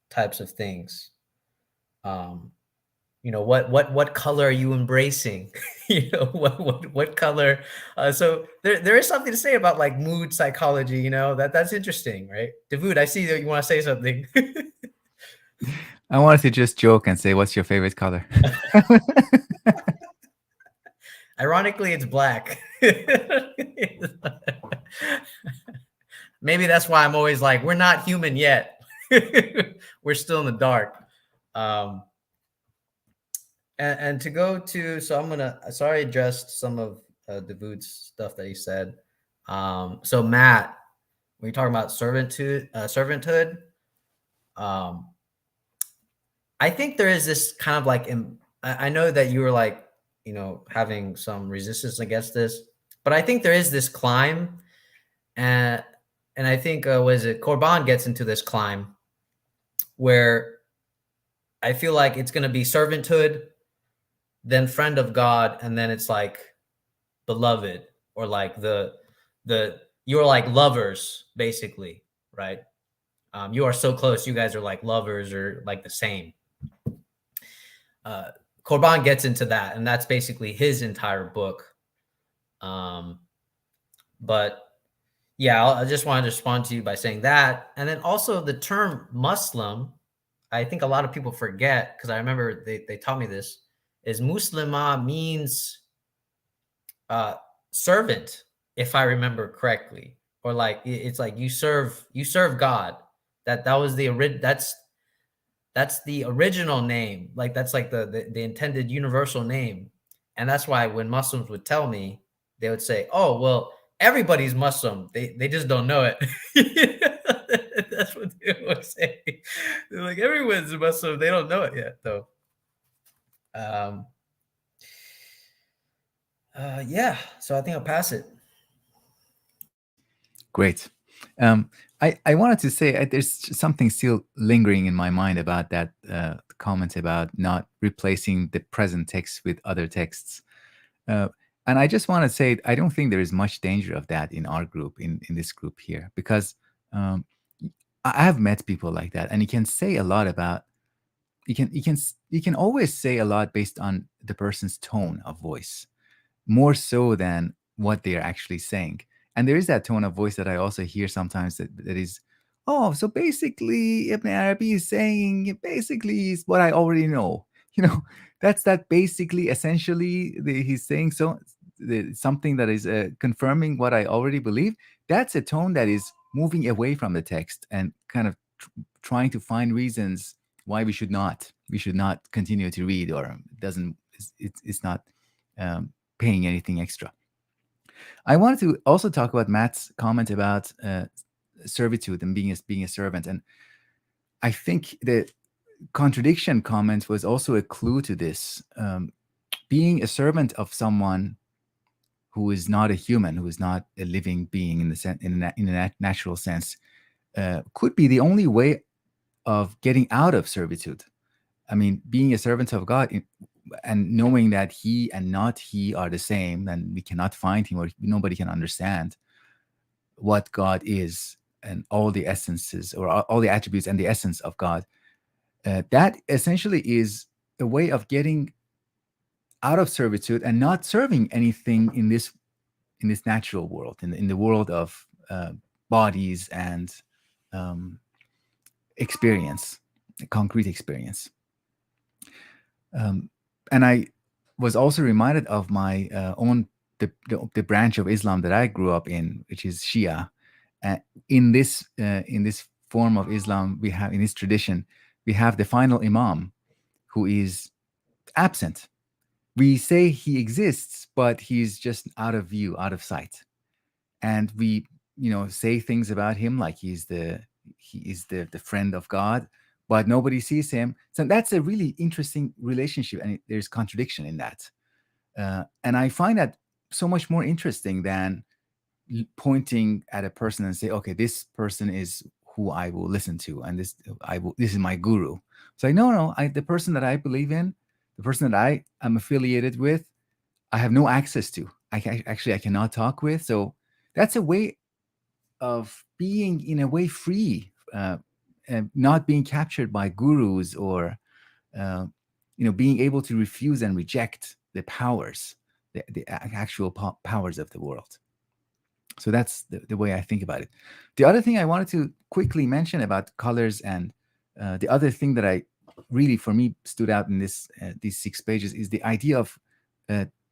types of things. What color are you embracing? What color? So there is something to say about like mood psychology. That's interesting, right? Dawood, I see that you want to say something. I wanted to just joke and say, what's your favorite color? Ironically, it's black. Maybe that's why I'm always like, we're not human yet. We're still in the dark. And to go to, so I addressed some of Dawood's stuff that he said. So Matt, when you're talking about servanthood, I think there is this kind of like, I know that you were like, having some resistance against this, but I think there is this climb, and I think Korban gets into this climb where I feel like it's going to be servanthood, then friend of God, and then it's like beloved, or like you're like lovers basically, right? You are so close, you guys are like lovers or like the same. Korban gets into that, and that's basically his entire book. But yeah, I just wanted to respond to you by saying that. And then also the term Muslim, I think a lot of people forget, because I remember they taught me this, is Muslima means servant, if I remember correctly, or like it's like you serve God. That was that's the original name. Like that's like the intended universal name. And that's why when Muslims would tell me, they would say, oh, well, everybody's Muslim. They just don't know it. That's what they would say. They're like, everyone's Muslim. They don't know it yet, though. Yeah. So I think I'll pass it. Great. I wanted to say there's something still lingering in my mind about that comment about not replacing the present text with other texts. And I just want to say, I don't think there is much danger of that in our group, in this group here, because I have met people like that, and you can say a lot about. You can always say a lot based on the person's tone of voice, more so than what they are actually saying. And there is that tone of voice that I also hear sometimes that is, oh, so basically Ibn Arabi is saying basically is what I already know. You know, that's that basically essentially he's saying something that is confirming what I already believe. That's a tone that is moving away from the text and kind of trying to find reasons why we should not continue to read, or doesn't it's not paying anything extra. I wanted to also talk about Matt's comment about servitude and being a servant, and I think the contradiction comment was also a clue to this. Being a servant of someone who is not a human, who is not a living being in a natural sense, could be the only way of getting out of servitude. I mean, being a servant of God and knowing that he and not he are the same, and we cannot find him, or nobody can understand what God is and all the essences or all the attributes and the essence of God. That essentially is a way of getting out of servitude and not serving anything in this natural world, in the world of bodies and experience, concrete experience. And I was also reminded of my own the branch of Islam that I grew up in, which is Shia. In this form of Islam, we have, in this tradition, we have the final Imam, who is absent. We say he exists, but he's just out of view, out of sight, and we say things about him like he is the friend of God, but nobody sees him. So that's a really interesting relationship, and there's contradiction in that. And I find that so much more interesting than pointing at a person and say, okay, this person is who I will listen to, and this is my guru. So no, the person that I believe in, the person that I am affiliated with, I have no access to. I cannot talk with. So that's a way of being, in a way, free, and not being captured by gurus, or being able to refuse and reject the powers, the actual powers of the world. So that's the way I think about it. The other thing I wanted to quickly mention about colors, and the other thing that I really, for me, stood out in these 6 pages, is the idea of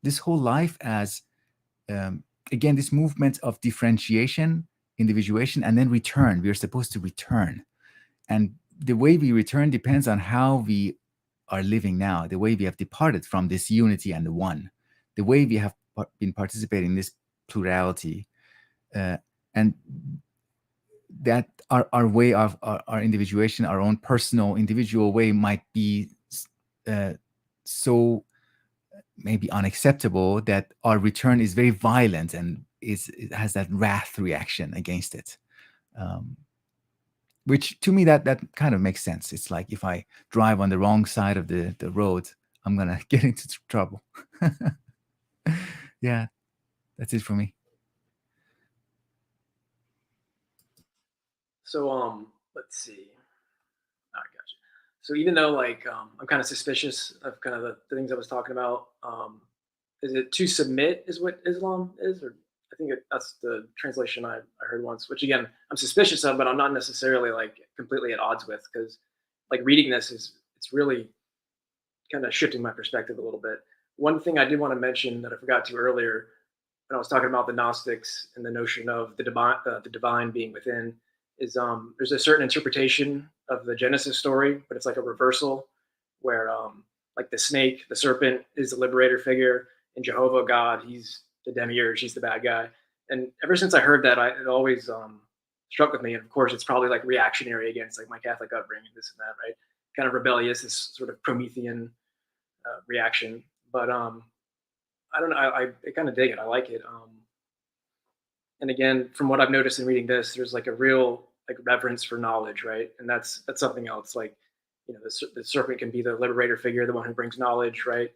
this whole life as, again, this movement of differentiation, individuation, and then return. We are supposed to return. And the way we return depends on how we are living now, the way we have departed from this unity and the one, the way we have been participating in this plurality, and that our way of our individuation, our own personal individual way, might be so maybe unacceptable that our return is very violent and it has that wrath reaction against it. Which to me, that kind of makes sense. It's like, if I drive on the wrong side of the road, I'm gonna get into trouble. Yeah, that's it for me. So let's see. I got you. So even though I'm kind of suspicious of kind of the things I was talking about, is it to submit is what Islam is, or I think that's the translation I heard once, which again I'm suspicious of, but I'm not necessarily completely at odds with, because reading this it's really kind of shifting my perspective a little bit. One thing I did want to mention that I forgot to earlier, when I was talking about the Gnostics and the notion of the divine being within, is there's a certain interpretation of the Genesis story, but it's like a reversal, where the snake, the serpent, is the liberator figure, and Jehovah God, he's the demiurge, he's the bad guy. And ever since I heard that, it always struck with me. And of course, it's probably reactionary against my Catholic upbringing, this and that, right? Kind of rebellious, this sort of Promethean reaction. But I don't know. I kind of dig it. I like it. And again, from what I've noticed in reading this, there's a real reverence for knowledge, right? And that's something else. The serpent can be the liberator figure, the one who brings knowledge, right?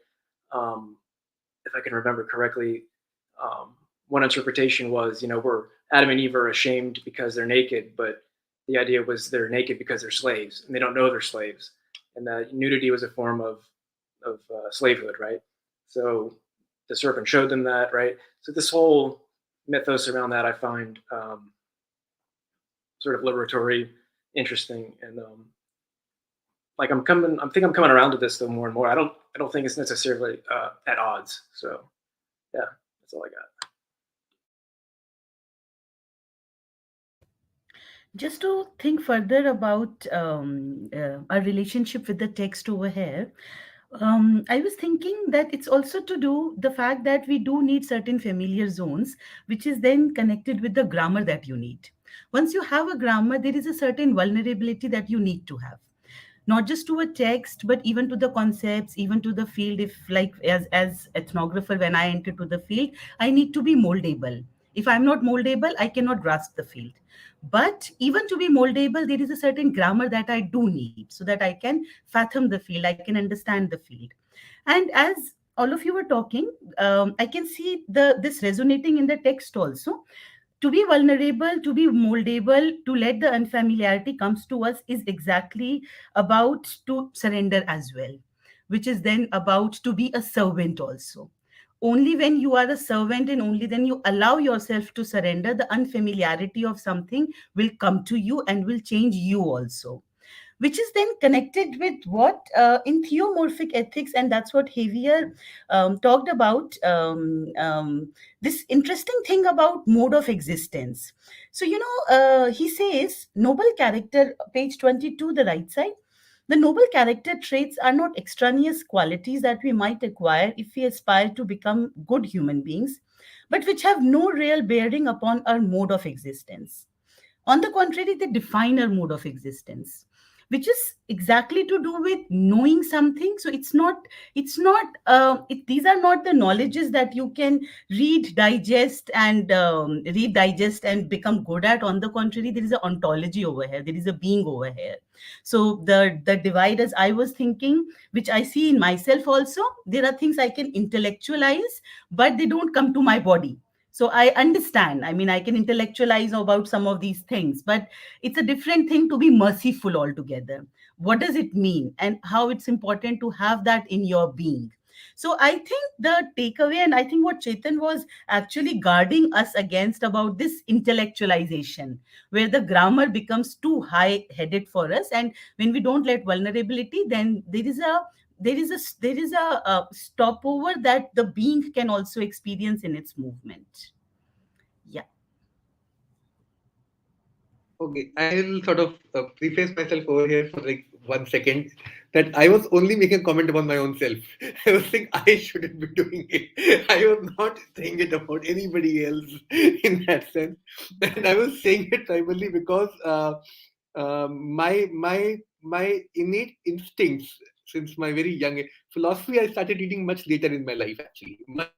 If I can remember correctly, one interpretation was, where Adam and Eve are ashamed because they're naked, but the idea was they're naked because they're slaves and they don't know they're slaves, and that nudity was a form of slavehood, right? So the serpent showed them that, right? So this whole mythos around that I find sort of liberatory, interesting, and like I think I'm coming around to this though more and more. I don't think it's necessarily at odds. So yeah, that's all I got. Just to think further about our relationship with the text over here, I was thinking that it's also to do the fact that we do need certain familiar zones, which is then connected with the grammar that you need. Once you have a grammar, there is a certain vulnerability that you need to have, not just to a text but even to the concepts, even to the field. If like as ethnographer, when I enter to the field, I need to be moldable. If I'm not moldable, I cannot grasp the field. But even to be moldable, there is a certain grammar that I do need so that I can fathom the field, I can understand the field. And as all of you were talking, I can see this resonating in the text also. To be vulnerable, to be moldable, to let the unfamiliarity comes to us is exactly about to surrender as well, which is then about to be a servant also. Only when you are a servant and only then you allow yourself to surrender, the unfamiliarity of something will come to you and will change you also, which is then connected with what in theomorphic ethics, and that's what Javier talked about, this interesting thing about mode of existence. So, he says, noble character, page 22, the right side. The noble character traits are not extraneous qualities that we might acquire if we aspire to become good human beings, but which have no real bearing upon our mode of existence. On the contrary, they define our mode of existence, which is exactly to do with knowing something. So these are not the knowledges that you can read, digest, and become good at. On the contrary, there is an ontology over here. There is a being over here. So the divide, as I was thinking, which I see in myself also, there are things I can intellectualize, but they don't come to my body. So I understand, I mean, I can intellectualize about some of these things, but it's a different thing to be merciful altogether. What does it mean, and how it's important to have that in your being? So I think the takeaway, and I think what Chetan was actually guarding us against about this intellectualization, where the grammar becomes too high headed for us, and when we don't let vulnerability, then there is a stopover that the being can also experience in its movement. Yeah. Okay, I'll sort of preface myself over here for like 1 second that I was only making a comment about my own self. I was saying I shouldn't be doing it. I was not saying it about anybody else in that sense. And I was saying it primarily because my innate instincts since my very young age. Philosophy I started reading much later in my life, actually, much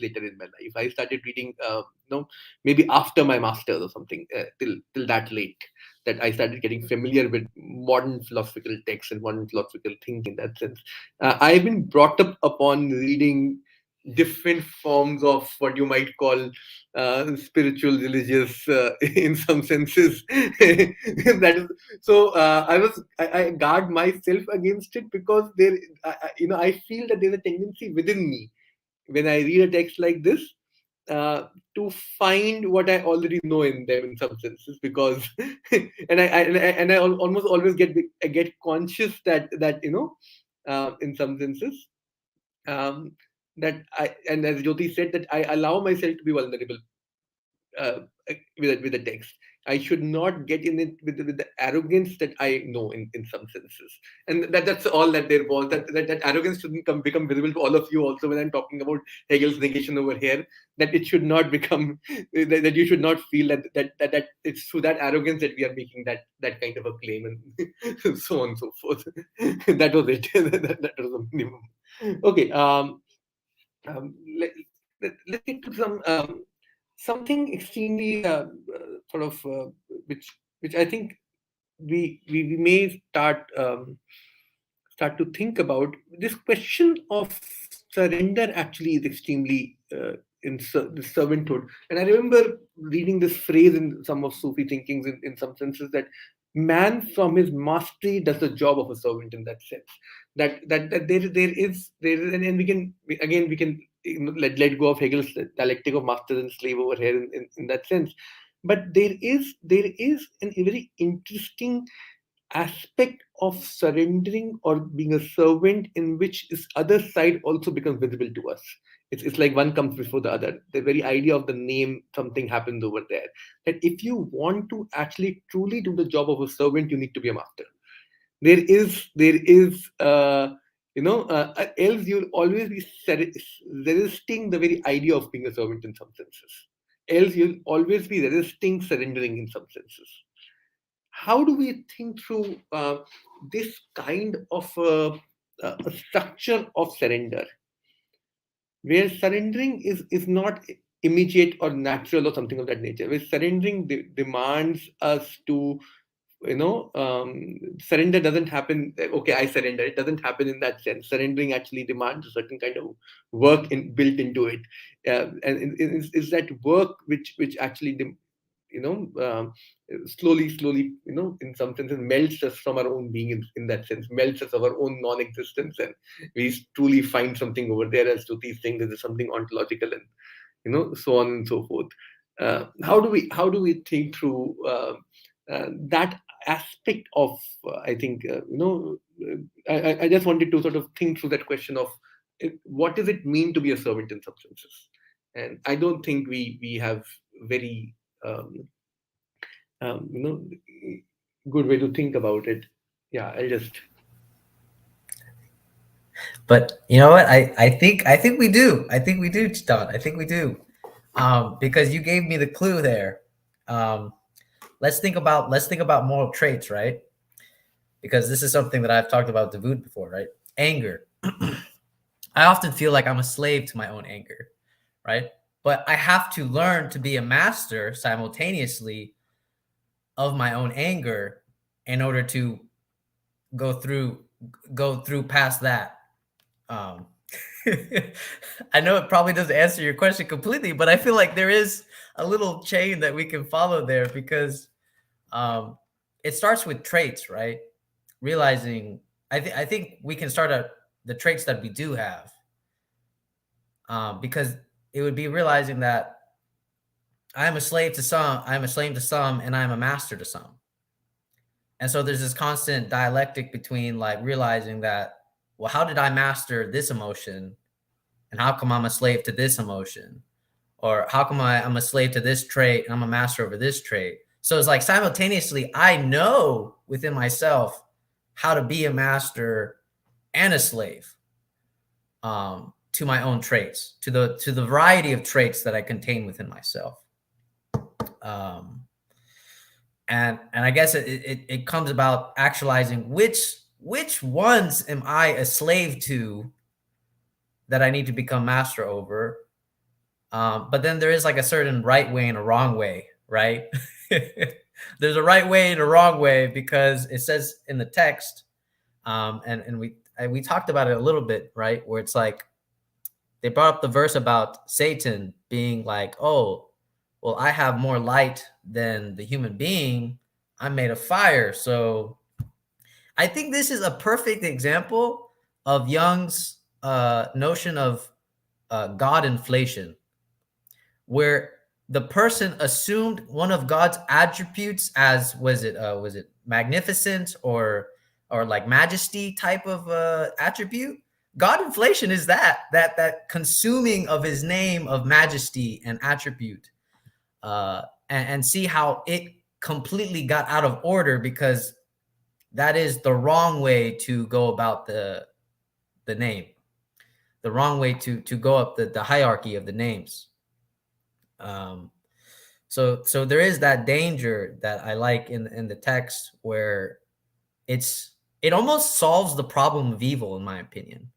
later in my life. I started reading, maybe after my master's or something, till that late, that I started getting familiar with modern philosophical texts and modern philosophical thinking in that sense. I've been brought up upon reading different forms of what you might call spiritual, religious, in some senses. That is so. I guard myself against it because I feel that there's a tendency within me when I read a text like this to find what I already know in them in some senses, because and I almost always get conscious that in some senses, um, that I, and as Jyoti said, that I allow myself to be vulnerable uh, with the text. I should not get in it with the arrogance that I know in some senses, and that's all that there was. That arrogance shouldn't become visible to all of you also when I'm talking about Hegel's negation over here. That it should not become that you should not feel that it's through that arrogance that we are making that kind of a claim, and so on and so forth. That was it. That was the minimum. Okay. Um, let, let's get to something extremely sort of which I think we may start to think about. This question of surrender actually is extremely the servanthood. And I remember reading this phrase in some of Sufi thinkings in some senses, that man from his mastery does the job of a servant, in that sense. That and we can let go of Hegel's dialectic of master and slave over here in that sense. But there is a very interesting aspect of surrendering or being a servant in which this other side also becomes visible to us. It's like one comes before the other. The very idea of the name, something happens over there. That if you want to actually truly do the job of a servant, you need to be a master. There is else you'll always be resisting the very idea of being a servant in some senses. Else you'll always be resisting surrendering in some senses. How do we think through this kind of a structure of surrender, where surrendering is not immediate or natural or something of that nature, where surrendering demands us to, surrender doesn't happen, okay, I surrender. It doesn't happen in that sense. Surrendering actually demands a certain kind of work built into it. And it's that work which actually slowly, in some senses melts us from our own being in that sense, melts us of our own non-existence, and we truly find something over there, as to these things, there's something ontological, and so on and so forth. How do we think through that aspect of, I think, I just wanted to sort of think through that question of what does it mean to be a servant in some senses? And I don't think we have very good way to think about it. Yeah, I'll just. But you know what? I think we do. I think we do, Don. I think we do. Because you gave me the clue there. Let's think about moral traits, right? Because this is something that I've talked about Dawood before, right? Anger. I often feel like I'm a slave to my own anger, right? But I have to learn to be a master simultaneously of my own anger in order to go through past that. I know it probably doesn't answer your question completely, but I feel like there is a little chain that we can follow there, because it starts with traits, right? Realizing, I think we can start at the traits that we do have, because it would be realizing that I am a slave to some, and I am a master to some. And so there's this constant dialectic between like realizing that, well, how did I master this emotion? And how come I'm a slave to this emotion? Or how come I'm a slave to this trait and I'm a master over this trait? So it's like simultaneously, I know within myself how to be a master and a slave to my own traits, to the variety of traits that I contain within myself. And I guess it comes about actualizing which ones am I a slave to that I need to become master over. But then there is like a certain right way and a wrong way, right? There's a right way and a wrong way, because it says in the text, and we talked about it a little bit, right? Where it's like, they brought up the verse about Satan being like, oh, well, I have more light than the human being. I'm made of fire. So I think this is a perfect example of Jung's notion of God inflation, where the person assumed one of God's attributes as, was it magnificent or like majesty type of attribute? God inflation is that consuming of his name of majesty and attribute, and see how it completely got out of order, because that is the wrong way to go about the name, the wrong way to go up the hierarchy of the names. So there is that danger that I like in the text, where it almost solves the problem of evil, in my opinion,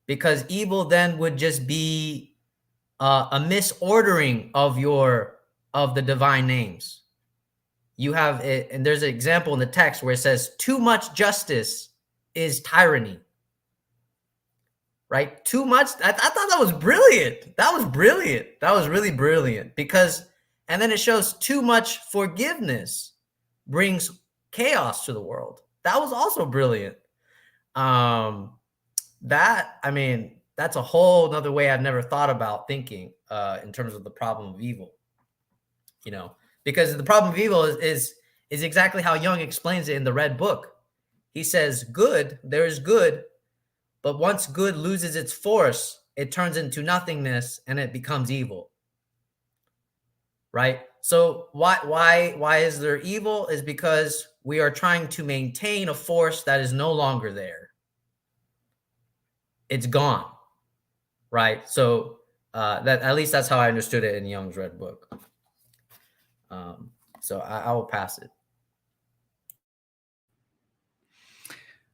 because evil then would just be a misordering of the divine names. You have it, and there's an example in the text where it says, too much justice is tyranny. right? Too much. I thought that was brilliant. That was brilliant. That was really brilliant because, and then it shows too much forgiveness brings chaos to the world. That was also brilliant. I mean, that's a whole nother way I've never thought about thinking in terms of the problem of evil, you know, because the problem of evil is exactly how Jung explains it in the Red Book. He says, there is good, but once good loses its force, it turns into nothingness and it becomes evil. Right? So why is there evil? Is because we are trying to maintain a force that is no longer there. It's gone. Right? So that, at least that's how I understood it in Jung's Red Book. So I will pass it.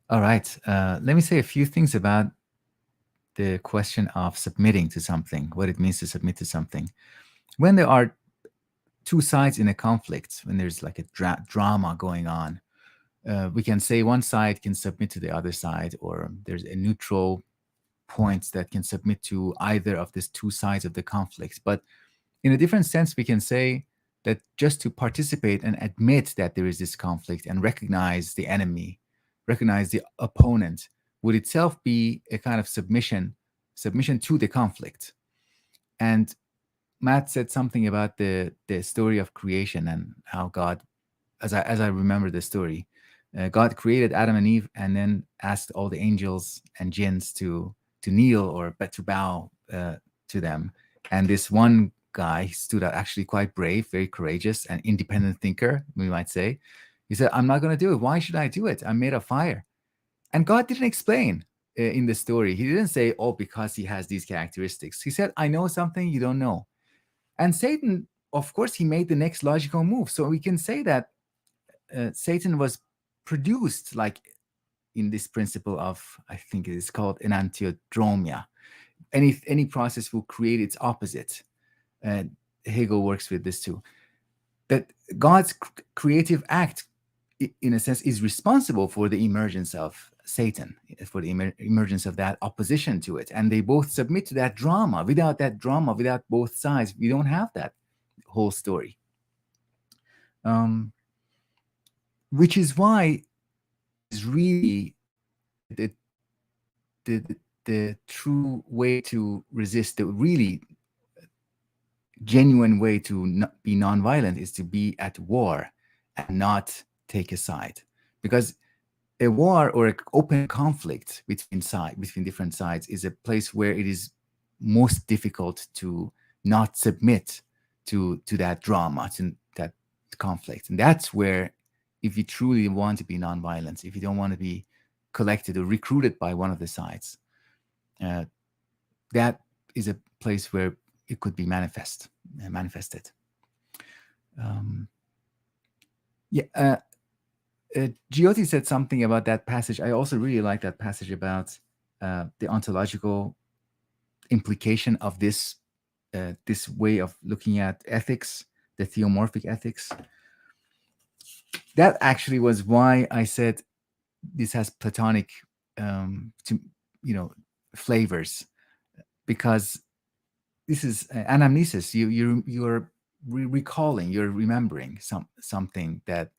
All right. Let me say a few things about the question of submitting to something, what it means to submit to something. When there are two sides in a conflict, when there's like a drama going on, we can say one side can submit to the other side, or there's a neutral point that can submit to either of these two sides of the conflict. But in a different sense, we can say that just to participate and admit that there is this conflict and recognize the enemy, recognize the opponent, would itself be a kind of submission to the conflict. And Matt said something about the story of creation and how God, as I remember the story, God created Adam and Eve and then asked all the angels and jinns to kneel or to bow to them. And this one guy stood out, actually quite brave, very courageous, and independent thinker, we might say. He said, I'm not going to do it. Why should I do it? I'm made of fire. And God didn't explain in the story. He didn't say, oh, because he has these characteristics. He said, I know something you don't know. And Satan, of course, he made the next logical move. So we can say that Satan was produced like in this principle of, I think it is called enantiodromia. Any process will create its opposite. Hegel works with this too. That God's creative act, in a sense, is responsible for the emergence of Satan, for the emergence of that opposition to it. And they both submit to that drama. Without that drama, without both sides, we don't have that whole story. Which is why it's really the true way to resist, the really genuine way to not be nonviolent is to be at war and not take a side. Because a war or an open conflict between different sides is a place where it is most difficult to not submit to that drama, to that conflict. And that's where, if you truly want to be nonviolent, if you don't want to be collected or recruited by one of the sides, that is a place where it could be manifested. Jyoti said something about that passage. I also really like that passage about the ontological implication of this way of looking at ethics, the theomorphic ethics. That actually was why I said this has Platonic, flavors, because this is anamnesis. You're recalling, you're remembering something that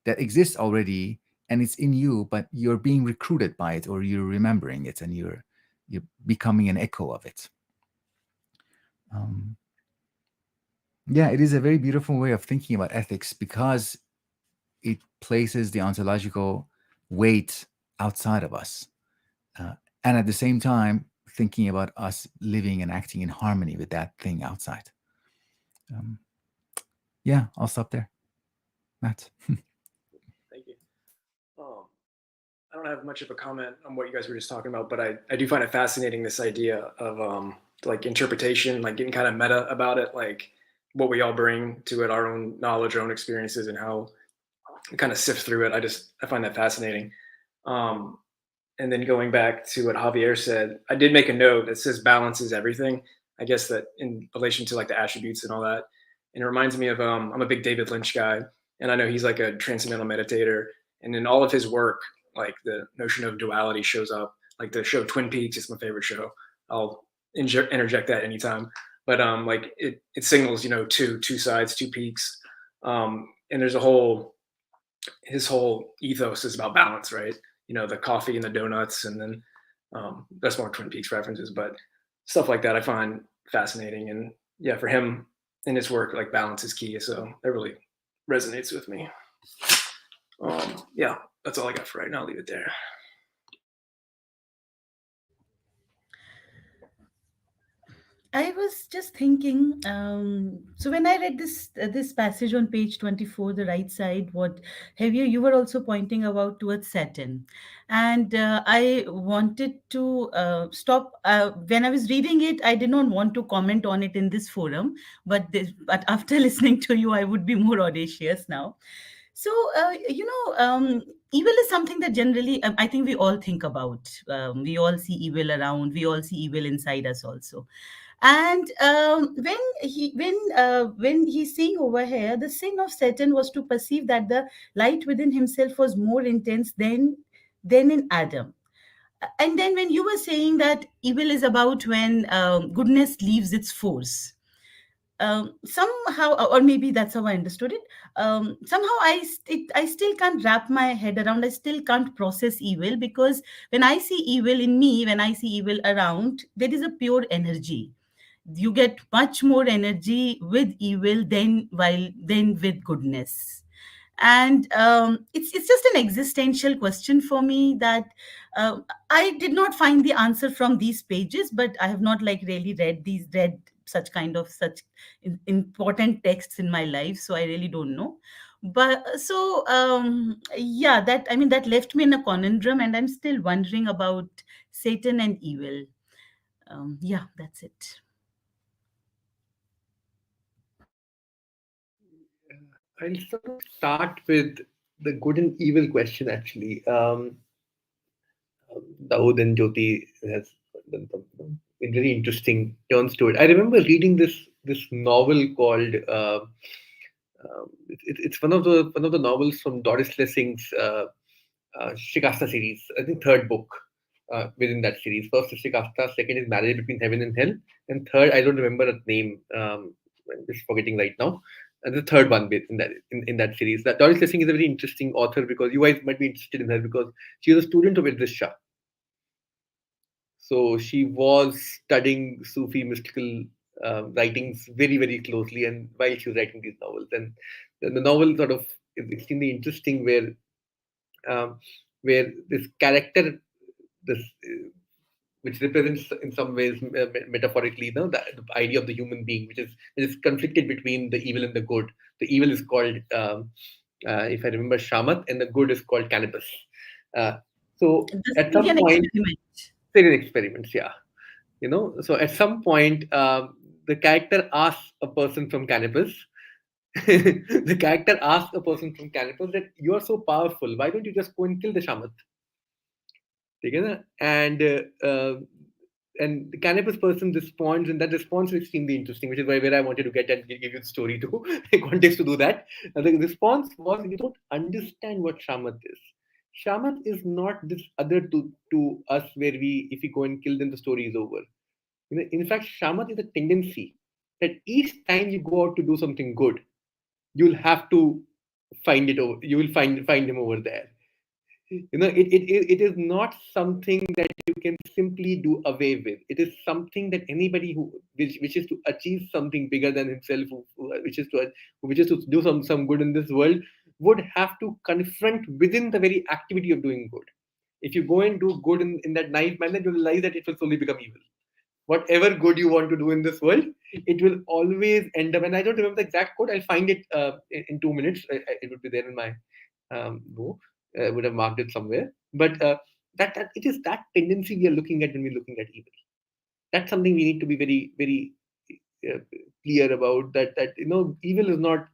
exists already and it's in you, but you're being recruited by it, or you're remembering it and you're becoming an echo of it. It is a very beautiful way of thinking about ethics because it places the ontological weight outside of us. And at the same time, thinking about us living and acting in harmony with that thing outside. I'll stop there. Matt. Thank you. I don't have much of a comment on what you guys were just talking about, but I do find it fascinating, this idea of like interpretation, like getting kind of meta about it, like what we all bring to it, our own knowledge, our own experiences, and how we kind of sift through it. I find that fascinating. And then going back to what Javier said, I did make a note that says balance is everything. I guess that in relation to like the attributes and all that. And it reminds me of, I'm a big David Lynch guy, and I know he's like a transcendental meditator. And in all of his work, like the notion of duality shows up like the show Twin Peaks is my favorite show. I'll interject that anytime. But like it signals, you know, two sides, two peaks. And there's his whole ethos is about balance, right? You know, the coffee and the donuts, and then that's more Twin Peaks references, but stuff like that I find fascinating. And yeah, for him in his work, like balance is key. So that really resonates with me. Yeah, that's all I got for right now. I'll leave it there. I was just thinking. So when I read this passage on page 24, the right side, what Javier, you were also pointing about towards Saturn, and I wanted to stop. When I was reading it, I did not want to comment on it in this forum, but after listening to you, I would be more audacious now. So, evil is something that generally I think we all think about. We all see evil around. We all see evil inside us also. And when he's saying over here, the sin of Satan was to perceive that the light within himself was more intense than in Adam. And then when you were saying that evil is about when goodness leaves its force, somehow, or maybe that's how I understood it. Somehow I still can't wrap my head around. I still can't process evil, because when I see evil in me, when I see evil around, there is a pure energy. You get much more energy with evil than with goodness. And it's just an existential question for me that I did not find the answer from these pages, but I have not like really read such important texts in my life, so I really don't know. But so yeah, that left me in a conundrum, and I'm still wondering about Satan and evil. Yeah, that's it. I'll sort of start with the good and evil question, actually. Dawood and Jyoti has done some very interesting turns to it. I remember reading this novel called it's one of the novels from Doris Lessing's Shikasta series. I think third book within that series. First is Shikasta, second is Marriage Between Heaven and Hell, and third I don't remember the name. I'm just forgetting right now. And the third one bit in that series. That Doris Lessing is a very interesting author, because you guys might be interested in her because she was a student of Idris Shah. So she was studying Sufi mystical writings very, very closely, and while she was writing these novels, and the novel sort of is extremely interesting, where this character, this which represents in some ways metaphorically, the idea of the human being, which is conflicted between the evil and the good. The evil is called, if I remember, Shamat, and the good is called Canopus. So This at will be some an point, experiment. serial experiments, yeah. So at some point, the character asks a person from Canopus, the character asks a person from Canopus that you are so powerful, why don't you just go and kill the Shamat? And and the Canopus person responds, and that response is extremely interesting, which is where I wanted to get and give you the story to context to do that. And the response was, you don't understand what Shamat is. Shamat is not this other to us where if we go and kill them, the story is over. In fact, Shamat is a tendency that each time you go out to do something good, you'll have to find it over. You will find him over there. It is not something that you can simply do away with. It is something that anybody who wishes to achieve something bigger than himself, who wishes to do some good in this world, would have to confront within the very activity of doing good. If you go and do good in that naive manner, you'll realize that it will slowly become evil. Whatever good you want to do in this world, it will always end up. And I don't remember the exact quote. I'll find it in 2 minutes. It would be there in my book. Would have marked it somewhere. But that it is that tendency we are looking at when we're looking at evil. That's something we need to be very, very clear about. That evil is not.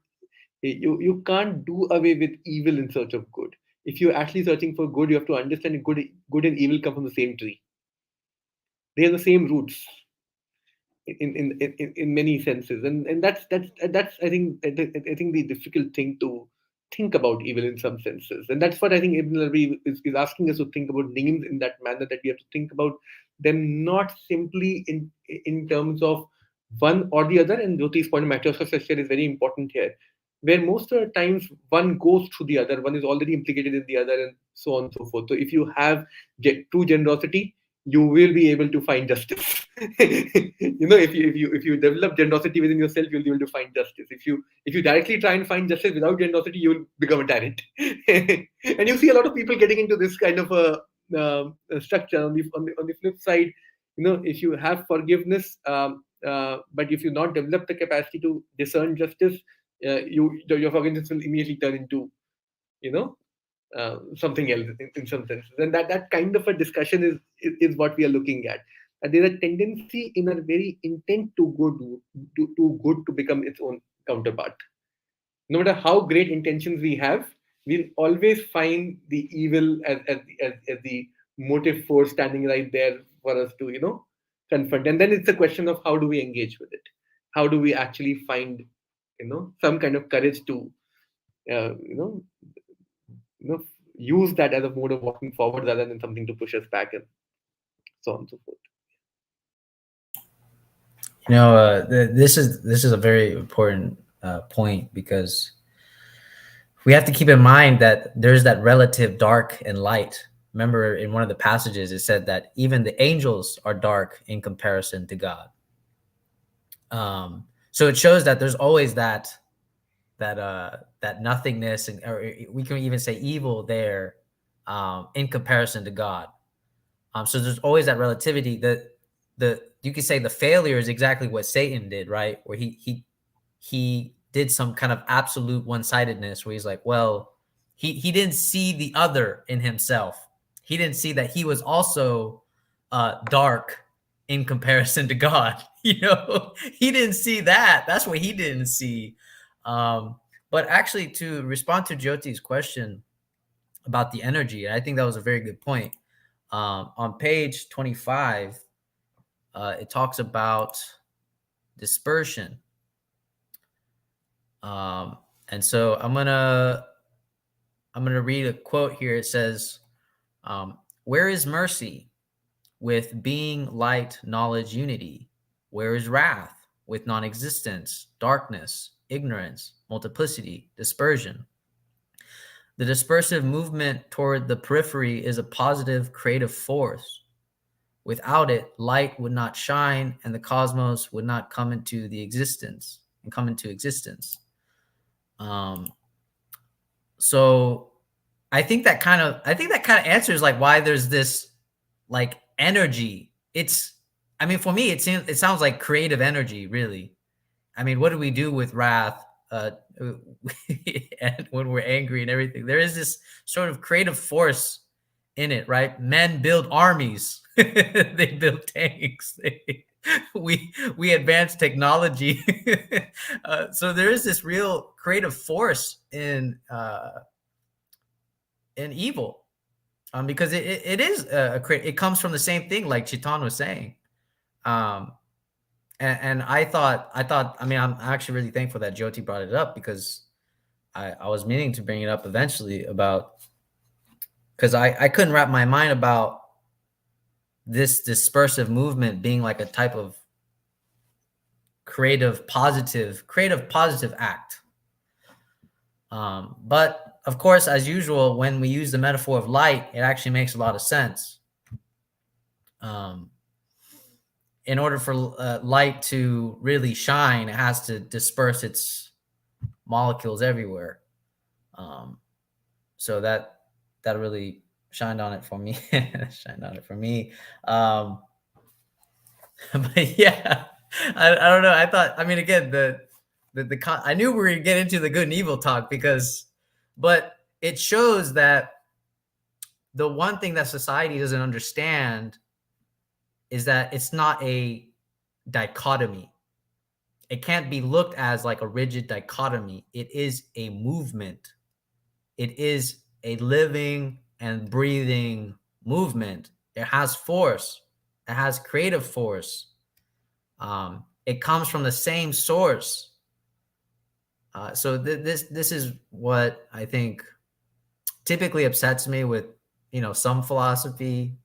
You can't do away with evil in search of good. If you're actually searching for good, you have to understand that good and evil come from the same tree. They have the same roots in many senses, and that's I think the difficult thing to think about evil in some senses. And that's what I think Ibn Arabi is asking us to think about names in that manner, that we have to think about them not simply in terms of one or the other. And Jyoti's point of matter structure is very important here, where most of the times one goes through the other, one is already implicated in the other, and so on and so forth. So if you have true generosity, you will be able to find justice. If you develop generosity within yourself, you'll be able to find justice. If you directly try and find justice without generosity, you'll become a tyrant. And you see a lot of people getting into this kind of a structure. On the flip side, if you have forgiveness, but if you not develop the capacity to discern justice, your forgiveness will immediately turn into, something else in some sense. And that kind of a discussion is what we are looking at. And there's a tendency in our very intent to good to become its own counterpart. No matter how great intentions we have, we'll always find the evil as the motive force standing right there for us to confront. And then it's a question of how do we engage with it? How do we actually find some kind of courage to use that as a mode of walking forward rather than something to push us back, and so on and so forth. This is a very important point, because we have to keep in mind that there's that relative dark and light. Remember, in one of the passages, it said that even the angels are dark in comparison to God. So it shows that there's always that nothingness, or we can even say evil there, in comparison to God. So there's always that relativity. You could say the failure is exactly what Satan did, right? Where he did some kind of absolute one-sidedness, where he's like, well, he didn't see the other in himself. He didn't see that he was also dark in comparison to God. He didn't see that. That's what he didn't see. But actually, to respond to Jyoti's question about the energy, and I think that was a very good point. On page 25, it talks about dispersion. And so I'm gonna read a quote here. It says, "Where is mercy with being, light, knowledge, unity? Where is wrath with non-existence, darkness, ignorance, multiplicity, dispersion? The dispersive movement toward the periphery is a positive creative force. Without it, light would not shine, and the cosmos would not come into existence. So I think that kind of answers like why there's this like energy. For me, it sounds like creative energy, really. I mean, what do we do with wrath and when we're angry and everything? There is this sort of creative force in it, right? Men build armies. They build tanks. We advance technology. So there is this real creative force in evil, because it is it comes from the same thing, like Chitan was saying. And I thought, I'm actually really thankful that Jyoti brought it up, because I was meaning to bring it up eventually because I couldn't wrap my mind about this dispersive movement being like a type of creative positive act. But of course, as usual, when we use the metaphor of light, it actually makes a lot of sense. In order for light to really shine, it has to disperse its molecules everywhere. So that really shined on it for me. But yeah, I don't know. I thought, again, I knew we were gonna get into the good and evil talk, but it shows that the one thing that society doesn't understand is that it's not a dichotomy. It can't be looked as like a rigid dichotomy. It is a movement. It is a living and breathing movement. It has force. It has creative force. It comes from the same source. So this is what I think typically upsets me with, some philosophy,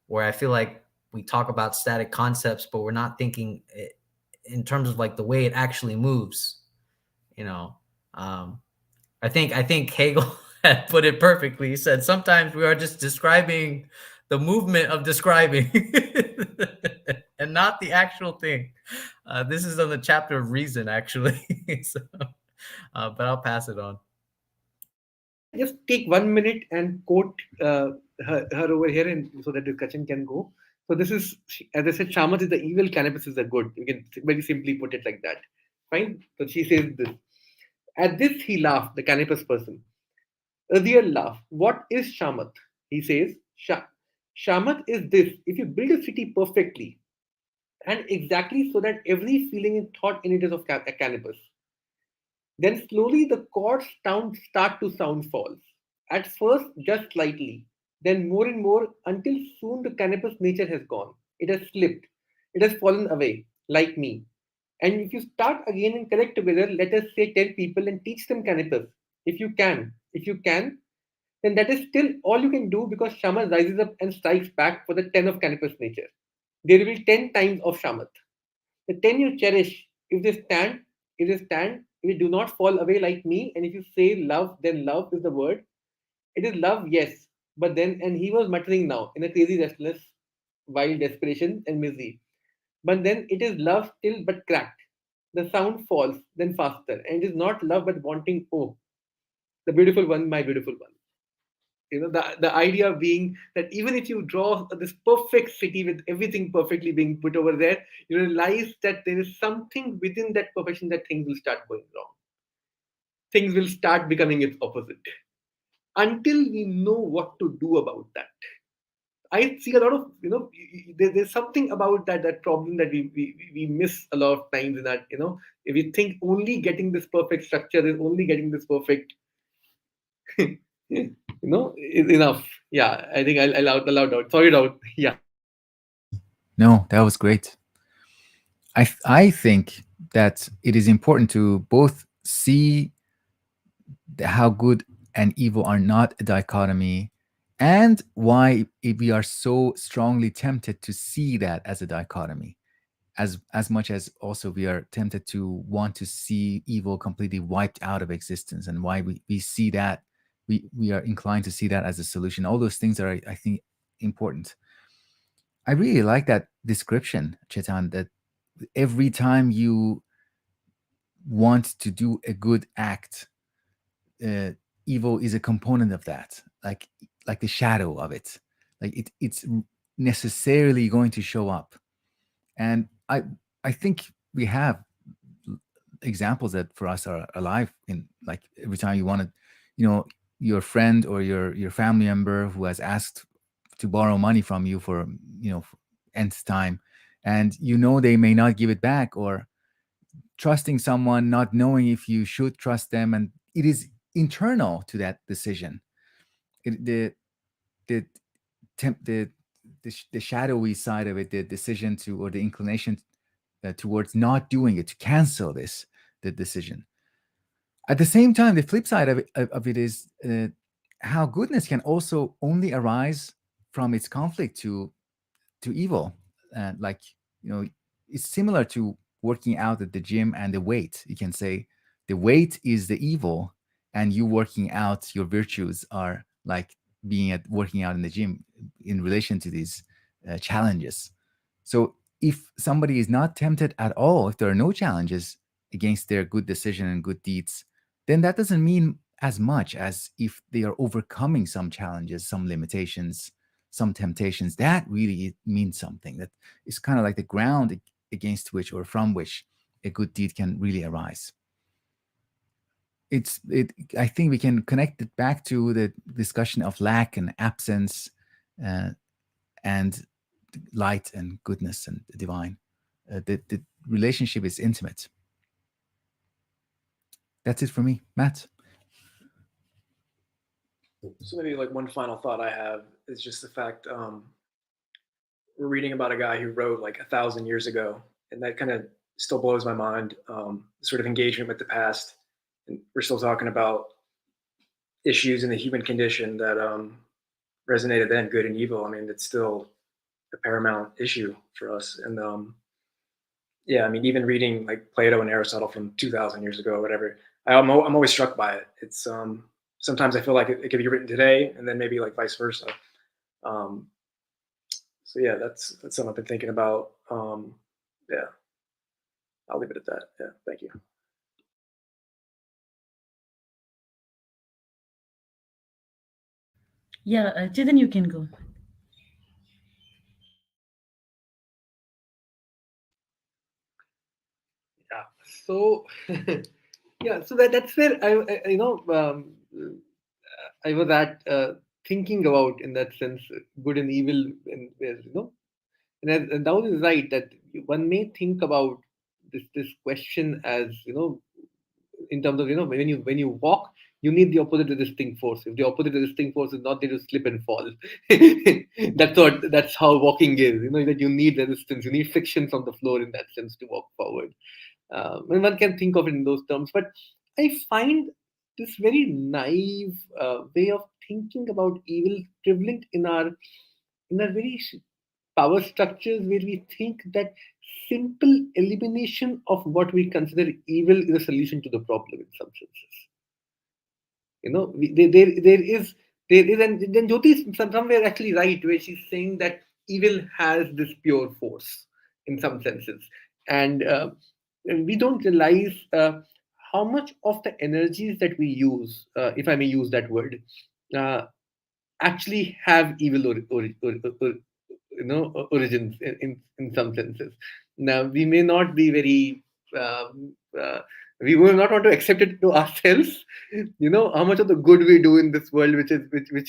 where I feel like we talk about static concepts, but we're not thinking in terms of like the way it actually moves. I think Hegel had put it perfectly. He said sometimes we are just describing the movement of describing and not the actual thing. This is on the chapter of reason, actually. So, but I'll pass it on. Just take 1 minute and quote her over here, and so that discussion can go. So this is, as I said, Shamat is the evil, cannabis is the good. You can very simply put it like that. Fine. So she says this. At this, he laughed, the cannabis person. A real laugh. What is Shamat? He says, Shamat is this. If you build a city perfectly and exactly so that every feeling and thought in it is of cannabis, then slowly the chords start to sound false. At first, just slightly, then more and more until soon the cannabis nature has gone. It has slipped. It has fallen away, like me. And if you start again and collect together, let us say 10 people and teach them cannabis, if you can, then that is still all you can do because Shamat rises up and strikes back for the 10 of cannabis nature. There will be 10 times of Shamat. The 10 you cherish, if they do not fall away like me, and if you say love, then love is the word. It is love, yes. But then, and he was muttering now in a crazy restless, wild desperation and misery. But then it is love still but cracked. The sound falls, then faster. And it is not love but wanting, oh, the beautiful one, my beautiful one. The idea being that even if you draw this perfect city with everything perfectly being put over there, you realize that there is something within that perfection that things will start going wrong. Things will start becoming its opposite until we know what to do about that. I see a lot of, there's something about that problem that we miss a lot of times in that, if we think only getting this perfect structure is only getting this perfect, is enough. Yeah, I think I'll allow out. Sorry, out. Yeah. No, that was great. I think that it is important to both see how good and evil are not a dichotomy, and why we are so strongly tempted to see that as a dichotomy, as much as also we are tempted to want to see evil completely wiped out of existence, and why we see that we are inclined to see that as a solution. All those things are, I think, important. I really like that description, Chetan, that every time you want to do a good act, evil is a component of that, like the shadow of it. Like it's necessarily going to show up. And I think we have examples that for us are alive, in like every time you want to, your friend or your family member who has asked to borrow money from you for nth time, and they may not give it back, or trusting someone not knowing if you should trust them, and it is internal to that decision. The temp the shadowy side of it, the decision to, or the inclination towards not doing it, to cancel the decision. At the same time, the flip side of it is how goodness can also only arise from its conflict to evil. Like, it's similar to working out at the gym and the weight. You can say the weight is the evil, and you working out your virtues are like working out in the gym in relation to these challenges. So if somebody is not tempted at all, if there are no challenges against their good decision and good deeds, then that doesn't mean as much as if they are overcoming some challenges, some limitations, some temptations. That really means something. That is kind of like the ground against which, or from which, a good deed can really arise. I think we can connect it back to the discussion of lack and absence, and light and goodness and the divine. The relationship is intimate. That's it for me, Matt. So maybe like one final thought I have is just the fact we're reading about a guy who wrote like 1,000 years ago, and that kind of still blows my mind. Sort of engagement with the past, And we're still talking about issues in the human condition that resonated then, good and evil. I mean, it's still a paramount issue for us. And yeah, I mean, even reading like Plato and Aristotle from 2,000 years ago, or whatever, I'm always struck by it. It's sometimes I feel like it could be written today, and then maybe like vice versa. So yeah, that's something I've been thinking about. Yeah, I'll leave it at that. Yeah, thank you. Yeah, Chetan, you can go. Yeah. So yeah, so that's where I was at thinking about in that sense good and evil, and where and Daud is right that one may think about this question as in terms of when you walk, you need the opposite resisting force. If the opposite resisting force is not there, you slip and fall. That's how walking is. That you need resistance, you need friction from the floor in that sense to walk forward. And one can think of it in those terms, but I find this very naive way of thinking about evil prevalent in our very power structures, where we think that simple elimination of what we consider evil is a solution to the problem in some senses. There is, and then Jyoti is somewhere actually right, where she's saying that evil has this pure force in some senses, and we don't realize how much of the energies that we use, if I may use that word, uh, actually have evil origins in some senses. Now we may not be very um, uh, we will not want to accept it to ourselves. How much of the good we do in this world, which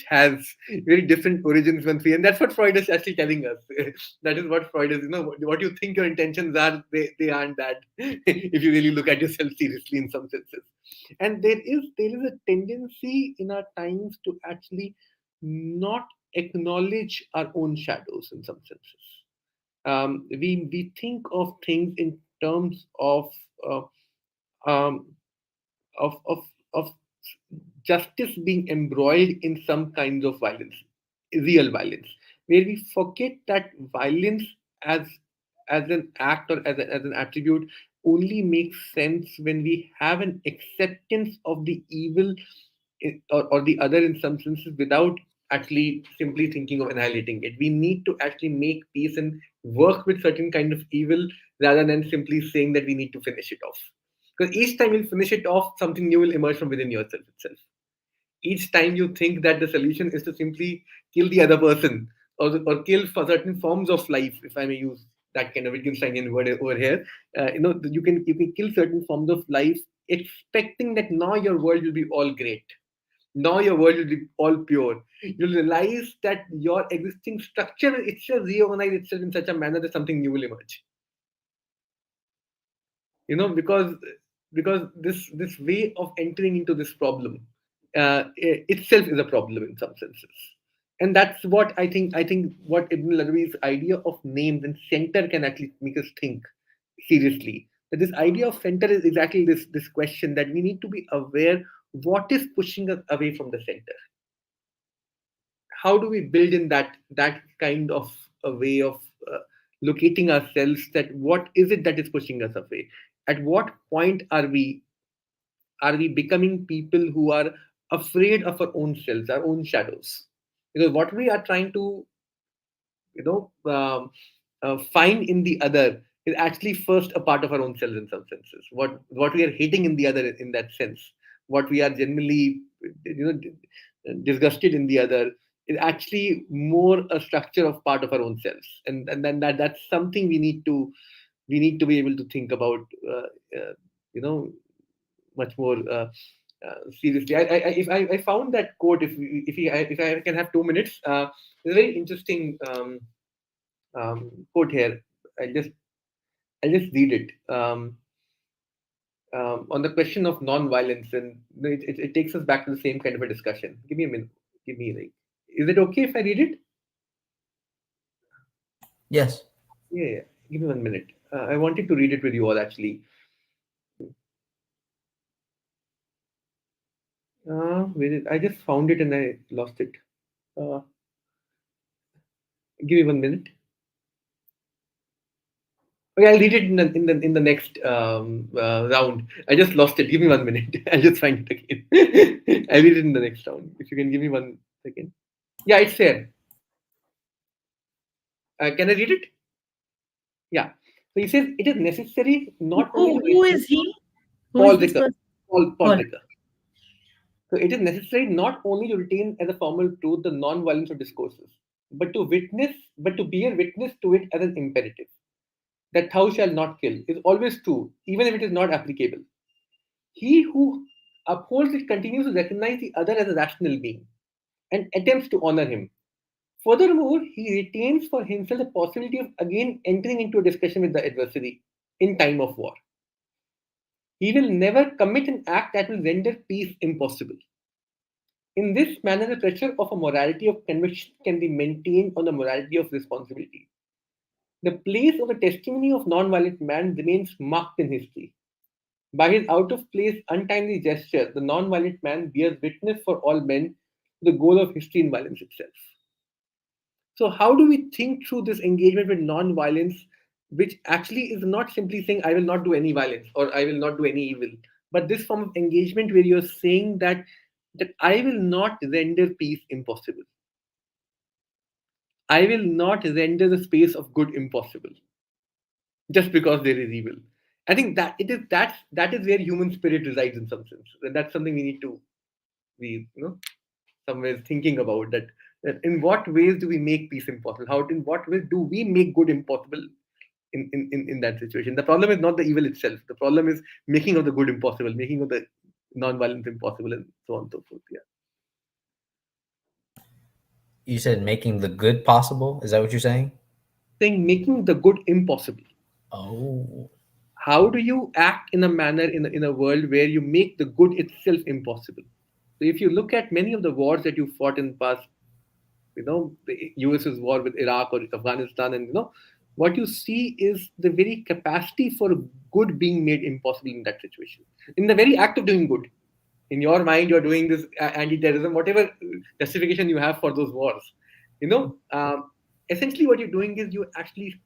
has very different origins once we, and that's what Freud is actually telling us. That is what Freud is. What you think your intentions are, they aren't that. If you really look at yourself seriously in some senses, and there is a tendency in our times to actually not acknowledge our own shadows in some senses. We think of things in terms uh, um, of of justice being embroiled in some kinds of violence, real violence, where we forget that violence as as an act or as an attribute only makes sense when we have an acceptance of the evil or the other in some senses without actually simply thinking of annihilating it. We need to actually make peace and work with certain kind of evil rather than simply saying that we need to finish it off. Because each time you finish it off, something new will emerge from within yourself itself. Each time you think that the solution is to simply kill the other person, or kill for certain forms of life, if I may use that kind of Wittgensteinian word over here, you can kill certain forms of life, expecting that now your world will be all great. Now your world will be all pure. You'll realize that your existing structure itself reorganize itself in such a manner that something new will emerge. Because this way of entering into this problem itself is a problem in some senses, and that's what I think what Ibn Arabi's idea of names and center can actually make us think seriously, that this idea of center is exactly this question, that we need to be aware what is pushing us away from the center. How do we build in that kind of a way of locating ourselves, that what is it that is pushing us away? At what point are we becoming people who are afraid of our own selves, our own shadows? Because what we are trying to you know find in the other is actually first a part of our own selves in some senses. What we are hating in the other, in that sense, what we are generally disgusted in the other, is actually more a structure of part of our own selves, and then that's something we need to be able to think about you know much more seriously. I found that quote. If I can have 2 minutes, it's a very interesting quote here. I just I'll just read it. On the question of non-violence, and it takes us back to the same kind of a discussion. Give me a minute. Give me like, is it okay if I read it? Yes. Yeah. Give me 1 minute. I wanted to read it with you all actually. I just found it and I lost it. Uh, give me 1 minute. Okay, I'll read it in the next round. I just lost it. Give me 1 minute. I'll just find it again. I'll read it in the next round. If you can give me 1 second. Yeah, it's there. Can I read it? Yeah. So he says it is necessary not only Who is he? Who Paul is this Ricker. person? Paul Paul. Ricker. So it is necessary not only to retain as a formal truth the non-violence of discourses, but to bear witness to it as an imperative. That thou shalt not kill is always true, even if it is not applicable. He who upholds it continues to recognize the other as a rational being and attempts to honor him. Furthermore, he retains for himself the possibility of again entering into a discussion with the adversary in time of war. He will never commit an act that will render peace impossible. In this manner, the pressure of a morality of conviction can be maintained on the morality of responsibility. The place of the testimony of non-violent man remains marked in history. By his out-of-place, untimely gesture, the non-violent man bears witness for all men to the goal of history in violence itself. So, how do we think through this engagement with non-violence, which actually is not simply saying, I will not do any violence or I will not do any evil, but this form of engagement where you're saying that I will not render peace impossible. I will not render the space of good impossible just because there is evil. I think that is where human spirit resides in some sense. And that's something we need to be, somewhere thinking about that in what ways do we make peace impossible? In what ways do we make good impossible in that situation? The problem is not the evil itself. The problem is making of the good impossible, making of the non-violence impossible, and so on and so forth. Yeah. You said making the good possible. Is that what you're saying? Saying making the good impossible. Oh. How do you act in a manner in a world where you make the good itself impossible? So if you look at many of the wars that you fought in the past, the US's war with Iraq or Afghanistan, and what you see is the very capacity for good being made impossible in that situation. In the very act of doing good, in your mind, you're doing this anti-terrorism, whatever justification you have for those wars. Essentially, what you're doing is you're actually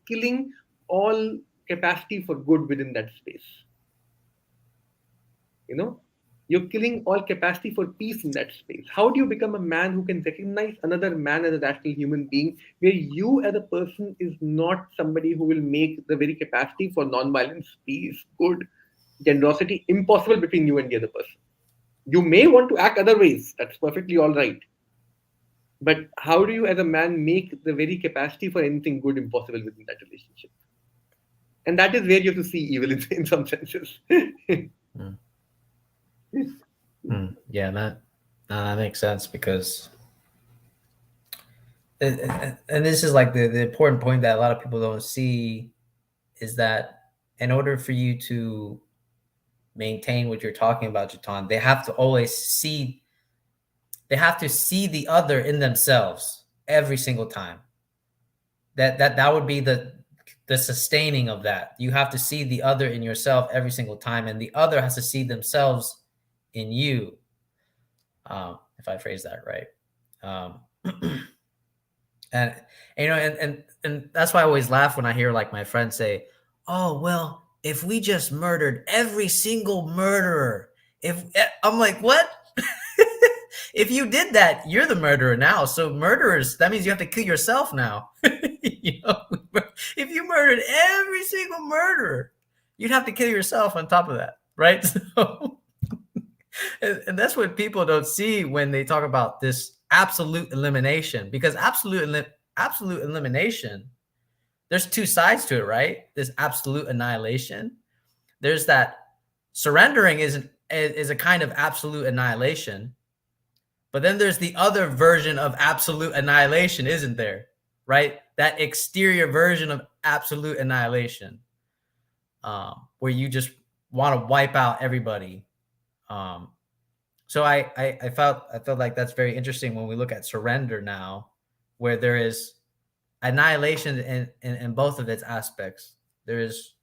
killing all capacity for good within that space. You're killing all capacity for peace in that space. How do you become a man who can recognize another man as a rational human being, where you as a person is not somebody who will make the very capacity for non-violence, peace, good, generosity impossible between you and the other person? You may want to act other ways. That's perfectly all right. But how do you as a man make the very capacity for anything good impossible within that relationship? And that is where you have to see evil in some senses. Yeah, that makes sense, because and this is like the important point that a lot of people don't see, is that in order for you to maintain what you're talking about, Jatan, they have to always see the other in themselves every single time. That would be the sustaining of that. You have to see the other in yourself every single time, and the other has to see themselves in you. If I phrase that right. And and that's why I always laugh when I hear like my friends say, "Oh, well, if we just murdered every single murderer, if I'm like, what?" If you did that, you're the murderer now. So murderers, that means you have to kill yourself now. If you murdered every single murderer, you'd have to kill yourself on top of that, right? So, and that's what people don't see when they talk about this absolute elimination, because absolute elimination, there's two sides to it, right? There's absolute annihilation. There's that surrendering is a kind of absolute annihilation. But then there's the other version of absolute annihilation, isn't there? Right? That exterior version of absolute annihilation, where you just want to wipe out everybody. So I felt like that's very interesting when we look at surrender now, where there is annihilation in both of its aspects. There is,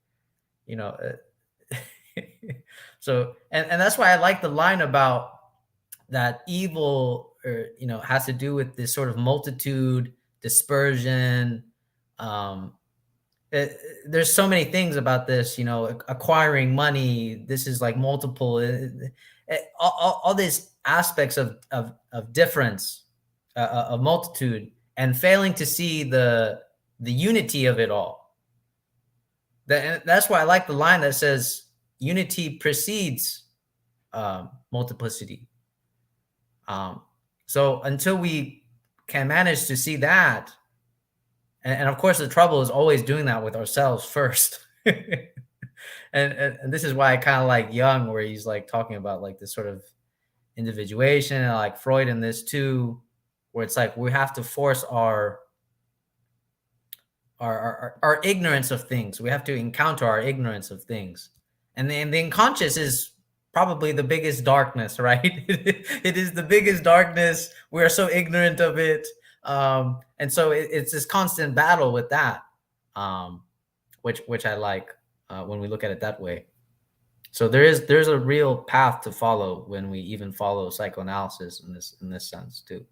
So, and that's why I like the line about that evil, or has to do with this sort of multitude, dispersion. There's so many things about this, acquiring money. This is like multiple, all these aspects of difference, of multitude, and failing to see the unity of it all. That's why I like the line that says unity precedes multiplicity. So until we can manage to see that, and of course the trouble is always doing that with ourselves first. and this is why I kind of like Jung, where he's like talking about like this sort of individuation, and like Freud in this too, where it's like we have to force our ignorance of things. We have to encounter our ignorance of things. And the unconscious is probably the biggest darkness, right? It is the biggest darkness. We are so ignorant of it. And so it's this constant battle with that, which I like when we look at it that way. So there's a real path to follow when we even follow psychoanalysis in this sense too.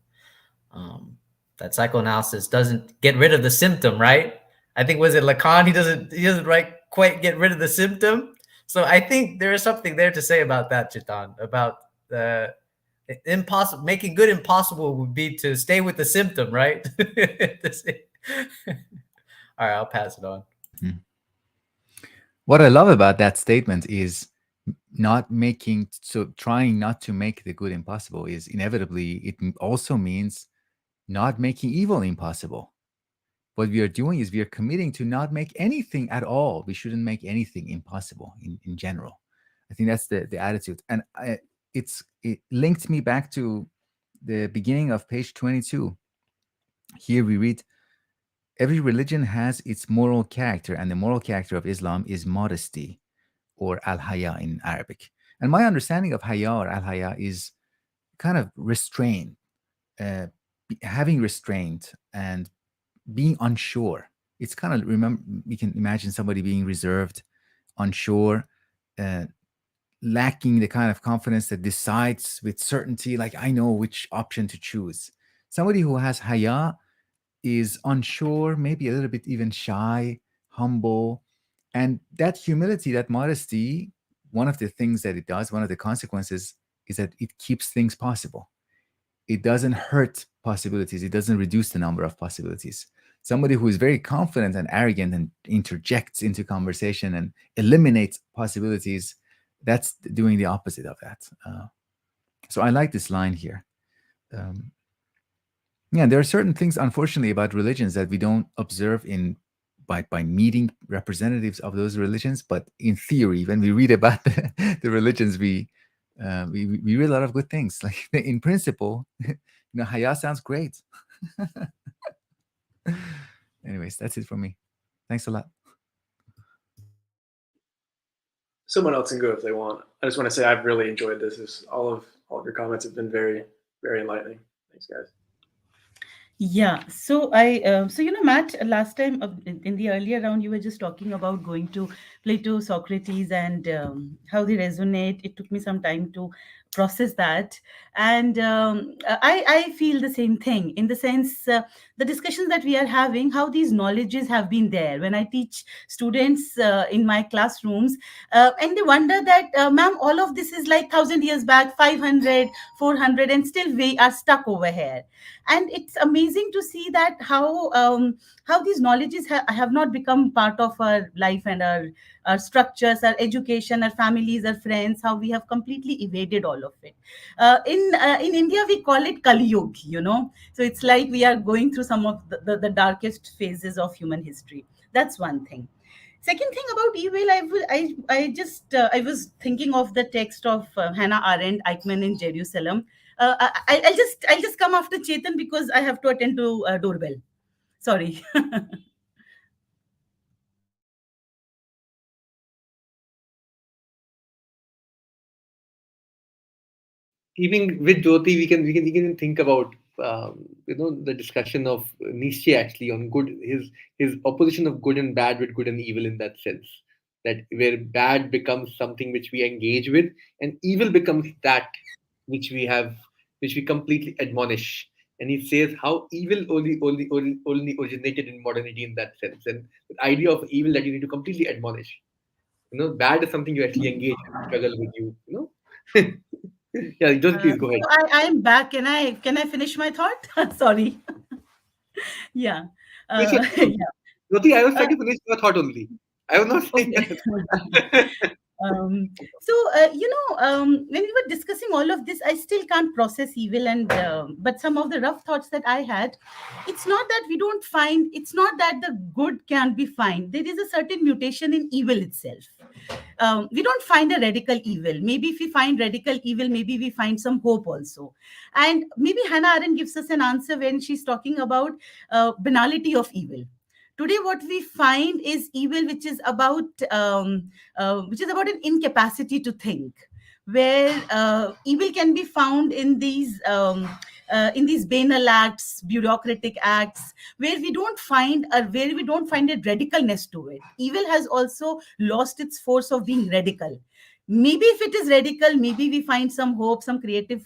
That psychoanalysis doesn't get rid of the symptom, right? I think, was it Lacan? He doesn't quite get rid of the symptom. So I think there is something there to say about that, Chitan, about the impossible. Making good impossible would be to stay with the symptom, right? All right, I'll pass it on. What I love about that statement is trying not to make the good impossible is inevitably, it also means not making evil impossible. What we are doing is we are committing to not make anything at all. We shouldn't make anything impossible in general. I think that's the attitude. And it linked me back to the beginning of page 22. Here we read, every religion has its moral character, and the moral character of Islam is modesty, or al-haya in Arabic. And my understanding of haya or al-haya is kind of restraint, having restraint and being unsure. It's kind of, we can imagine somebody being reserved, unsure, lacking the kind of confidence that decides with certainty, like I know which option to choose. Somebody who has haya is unsure, maybe a little bit even shy, humble. And that humility, that modesty, one of the things that it does, one of the consequences is that it keeps things possible. It doesn't hurt possibilities. It doesn't reduce the number of possibilities. Somebody who is very confident and arrogant and interjects into conversation and eliminates possibilities, that's doing the opposite of that. So I like this line here. Yeah, there are certain things, unfortunately, about religions that we don't observe by meeting representatives of those religions. But in theory, when we read about the religions, we read a lot of good things. Like in principle, haya sounds great. Anyways, that's it for me. Thanks a lot. Someone else can go if they want. I just want to say I've really enjoyed this. All of your comments have been very, very enlightening. Thanks, guys. Yeah, so Matt, last time in the earlier round, you were just talking about going to Plato, Socrates, and how they resonate. It took me some time to process that, and I feel the same thing in the sense the discussions that we are having, how these knowledges have been there. When I teach students in my classrooms, and they wonder that, ma'am, all of this is like 1,000 years back, 500, 400, and still we are stuck over here. And it's amazing to see that how these knowledges have not become part of our life and our structures, our education, our families, our friends, how we have completely evaded all of it. In India, we call it Kali Yuga, so it's like we are going through some of the darkest phases of human history. That's one thing. Second thing about evil, I was thinking of the text of Hannah Arendt, Eichmann in Jerusalem. I'll just come after Chetan because I have to attend to doorbell. Sorry. Even with Jyoti, we can think about the discussion of Nietzsche actually on good, his opposition of good and bad with good and evil in that sense. that where bad becomes something which we engage with, and evil becomes that which we completely admonish. And he says how evil only originated in modernity in that sense, and the idea of evil that you need to completely admonish. Bad is something you actually engage with, struggle with, Yeah, just please go ahead. So I am back. Can I finish my thought? Sorry. Yeah. Finish your thought. Yeah. Jyoti, I was Uh, trying to finish your thought only. I was not saying okay. that. When we were discussing all of this, I still can't process evil, and but some of the rough thoughts that I had, it's not that the good can be found. There is a certain mutation in evil itself. We don't find a radical evil. Maybe if we find radical evil, maybe we find some hope also. And maybe Hannah Arendt gives us an answer when she's talking about banality of evil. Today, what we find is evil, which is about an incapacity to think, where evil can be found in these banal acts, bureaucratic acts, where we don't find a radicalness to it. Evil has also lost its force of being radical. Maybe if it is radical, maybe we find some hope, some creative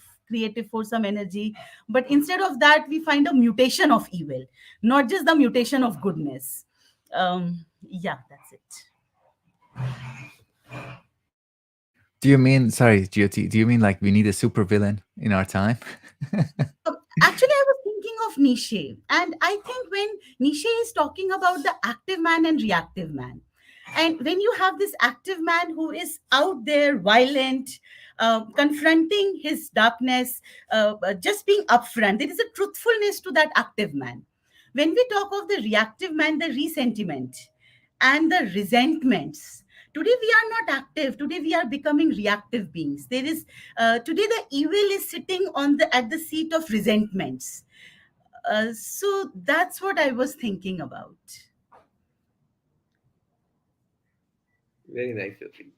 force, some energy. But instead of that, we find a mutation of evil, not just the mutation of goodness. Yeah, that's it. Do you mean, sorry, Jyoti, do you mean like we need a supervillain in our time? Actually, I was thinking of Nietzsche, and I think when Nietzsche is talking about the active man and reactive man, and when you have this active man who is out there, violent, confronting his darkness, just being upfront, there is a truthfulness to that active man. When we talk of the reactive man, the resentiment and the resentments. Today we are not active. Today we are becoming reactive beings. Today the evil is sitting at the seat of resentments. So that's what I was thinking about. Very nice, Jyoti.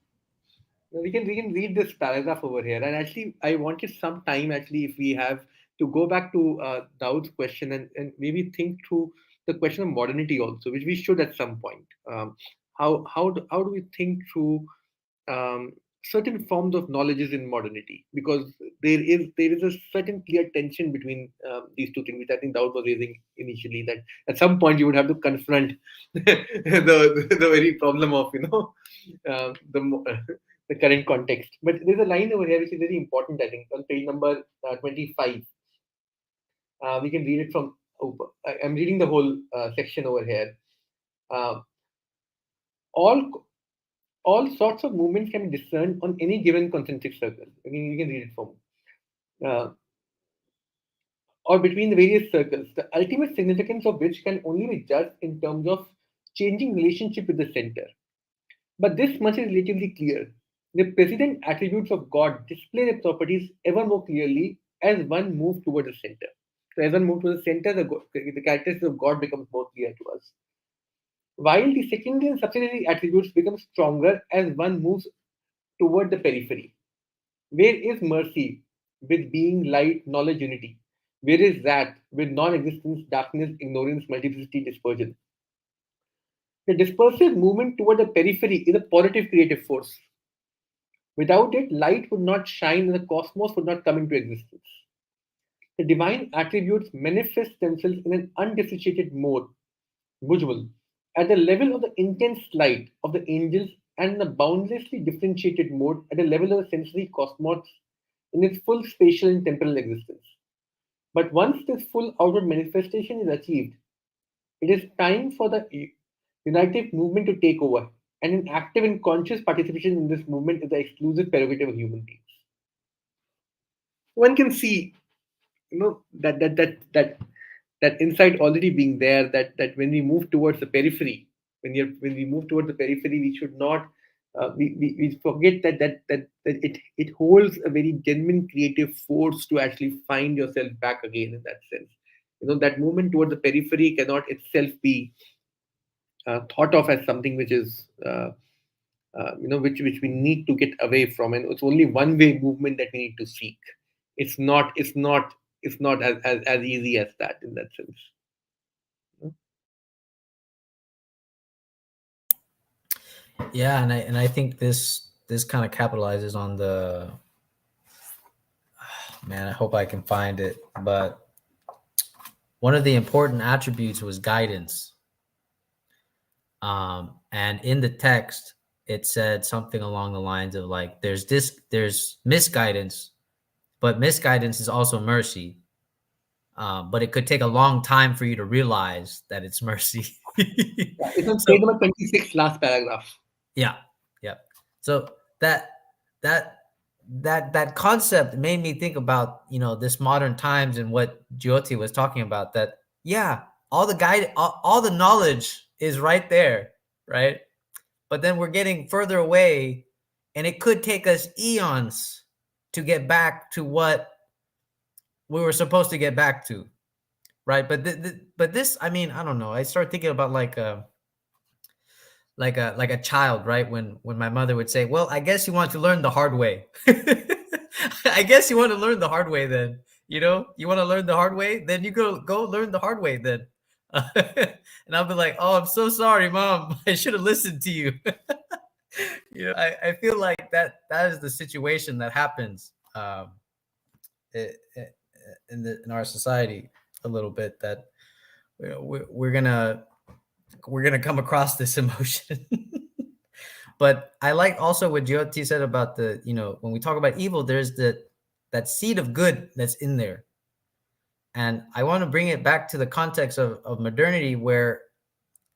Now we can read this paragraph over here, and actually I wanted some time actually, if we have, to go back to Daud's question, and maybe think through the question of modernity also, which we should at some point. How do we think through um, certain forms of knowledges in modernity? Because there is a certain clear tension between these two things, which I think Daud was raising initially, that at some point you would have to confront the very problem of the current context. But there's a line over here which is very important, I think, on page number 25. We can read it from. I'm reading the whole section over here. Uh, all all sorts of movements can be discerned on any given concentric circle. I mean, you can read it from. Uh, or between the various circles, the ultimate significance of which can only be judged in terms of changing relationship with the center. But this much is relatively clear. The precedent attributes of God display their properties ever more clearly as one moves towards the center. So as one moves to the center, the characteristics of God becomes more clear to us. While the secondary and subsidiary attributes become stronger as one moves toward the periphery. Where is mercy with being, light, knowledge, unity? Where is that with non existence, darkness, ignorance, multiplicity, dispersion? The dispersive movement toward the periphery is a positive creative force. Without it, light would not shine and the cosmos would not come into existence. The divine attributes manifest themselves in an undifferentiated mode, visual, at the level of the intense light of the angels and in a boundlessly differentiated mode at the level of the sensory cosmos in its full spatial and temporal existence. But once this full outward manifestation is achieved, it is time for the unitive movement to take over, and an active and conscious participation in this movement is the exclusive prerogative of human beings. One can see, that insight already being there. That when we move towards the periphery, when we move towards the periphery, we should not we forget that it holds a very genuine creative force to actually find yourself back again in that sense. That movement towards the periphery cannot itself be thought of as something which is which we need to get away from, and it's only one way movement that we need to seek. It's not as easy as that in that sense. Yeah, and I think this kind of capitalizes on the man. I hope I can find it, but one of the important attributes was guidance. And in the text, it said something along the lines of like, there's misguidance, but misguidance is also mercy. But it could take a long time for you to realize that it's mercy. Yeah, it's on So page number 26, last paragraph. yeah, yeah. So that concept made me think about, you know, this modern times and what Jyoti was talking about. That yeah, all the guide, all the knowledge is right there, right? But then we're getting further away, and it could take us eons to get back to what we were supposed to get back to, right? But this, I mean, I don't know. I started thinking about like a child, right? When my mother would say, "Well, I guess you want to learn the hard way." I guess you want to learn the hard way then. You know, you want to learn the hard way, then you go learn the hard way then. And I'll be like, "Oh, I'm so sorry, Mom. I should have listened to you." You know, I feel like that is the situation that happens in our society a little bit. That you know, we're gonna come across this emotion. But I like also what Jyoti said about the, you know, when we talk about evil, there's that seed of good that's in there. And I want to bring it back to the context of modernity, where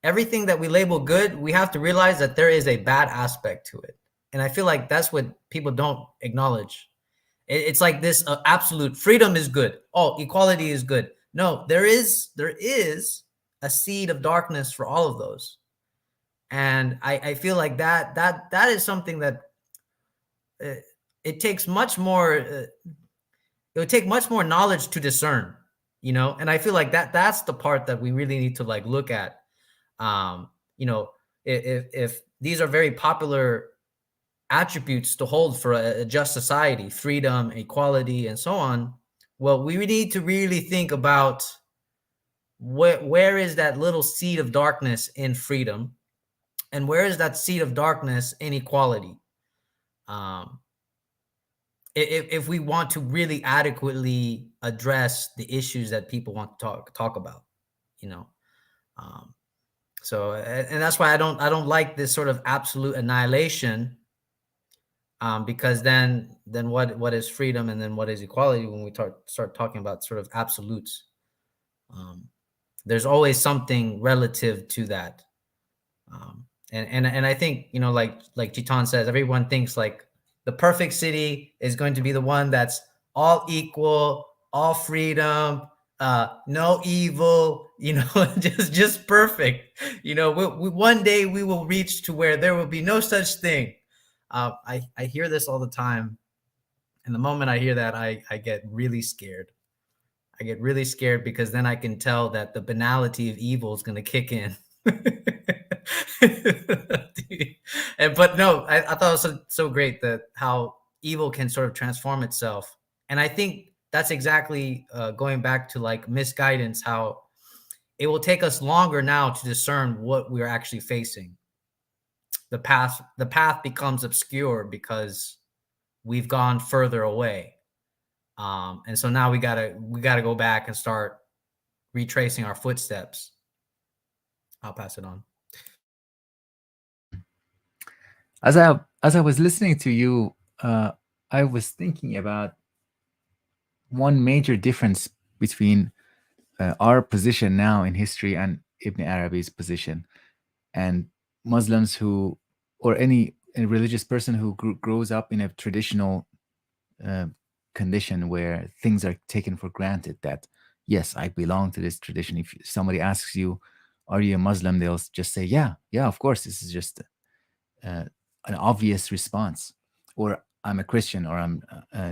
everything that we label good, we have to realize that there is a bad aspect to it. And I feel like that's what people don't acknowledge. It's like this absolute freedom is good. Oh, equality is good. No, there is a seed of darkness for all of those. And I feel like that is something that it takes much more. It would take much more knowledge to discern, you know. And I feel like that's the part that we really need to like look at. You know, if these are very popular attributes to hold for a just society, freedom, equality, and so on. Well, we need to really think about where is that little seed of darkness in freedom, and where is that seed of darkness in equality. Um, if we want to really adequately address the issues that people want to talk about, you know. So and that's why I don't like this sort of absolute annihilation. Because then what is freedom, and then what is equality when we start talking about sort of absolutes? There's always something relative to that. And I think, you know, like Chitan says, everyone thinks like the perfect city is going to be the one that's all equal, all freedom, no evil, you know, just perfect. You know, we one day we will reach to where there will be no such thing. I hear this all the time, and the moment I hear that, I get really scared. I get really scared because then I can tell that the banality of evil is going to kick in. But no, I thought it was so great that how evil can sort of transform itself. And I think that's exactly going back to like misguidance, how it will take us longer now to discern what we're actually facing. The path becomes obscure because we've gone further away. And so now we gotta go back and start retracing our footsteps. I'll pass it on. As I was listening to you, I was thinking about one major difference between our position now in history and Ibn Arabi's position, and Muslims who, or any religious person who grows up in a traditional condition where things are taken for granted, that yes, I belong to this tradition. If somebody asks you, are you a Muslim, they'll just say, yeah, of course, this is just an obvious response. Or I'm a Christian, or I'm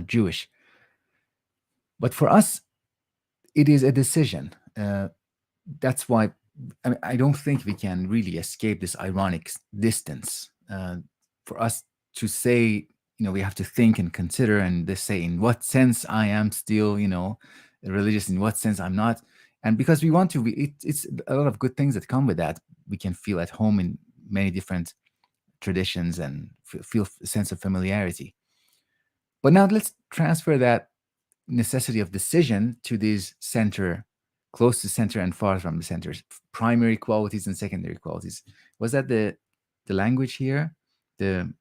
Jewish. But for us, it is a decision. That's why I don't think we can really escape this ironic distance. For us to say, we have to think and consider, and they say, in what sense I am still, religious, in what sense I'm not. And because we want to, it's a lot of good things that come with that. We can feel at home in many different traditions and feel a sense of familiarity. But now let's transfer that necessity of decision to these center, close to center and far from the center, primary qualities and secondary qualities. Was that the language here? The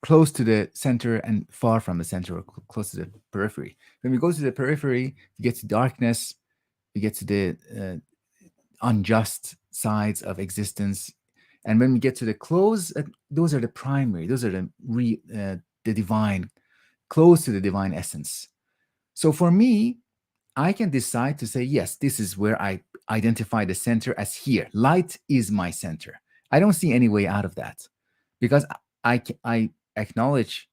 close to the center and far from the center, or close to the periphery. When we go to the periphery, we get to darkness, we get to the unjust sides of existence. And when we get to the close, those are the primary, those are the divine, close to the divine essence. So for me, I can decide to say, yes, this is where I identify the center as here. Light is my center. I don't see any way out of that, because I acknowledge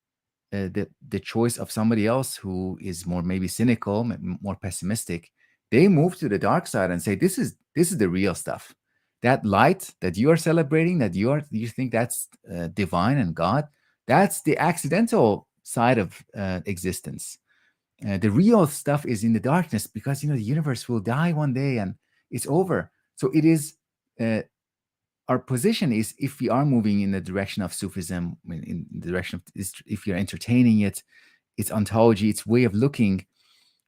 the choice of somebody else who is more maybe cynical, more pessimistic. They move to the dark side and say, this is the real stuff. That light that you are celebrating, that you think that's divine and God, that's the accidental side of existence. The real stuff is in the darkness, because the universe will die one day and it's over. So it is our position is, if we are moving in the direction of Sufism, in the direction of this, if you're entertaining it, its ontology, its way of looking,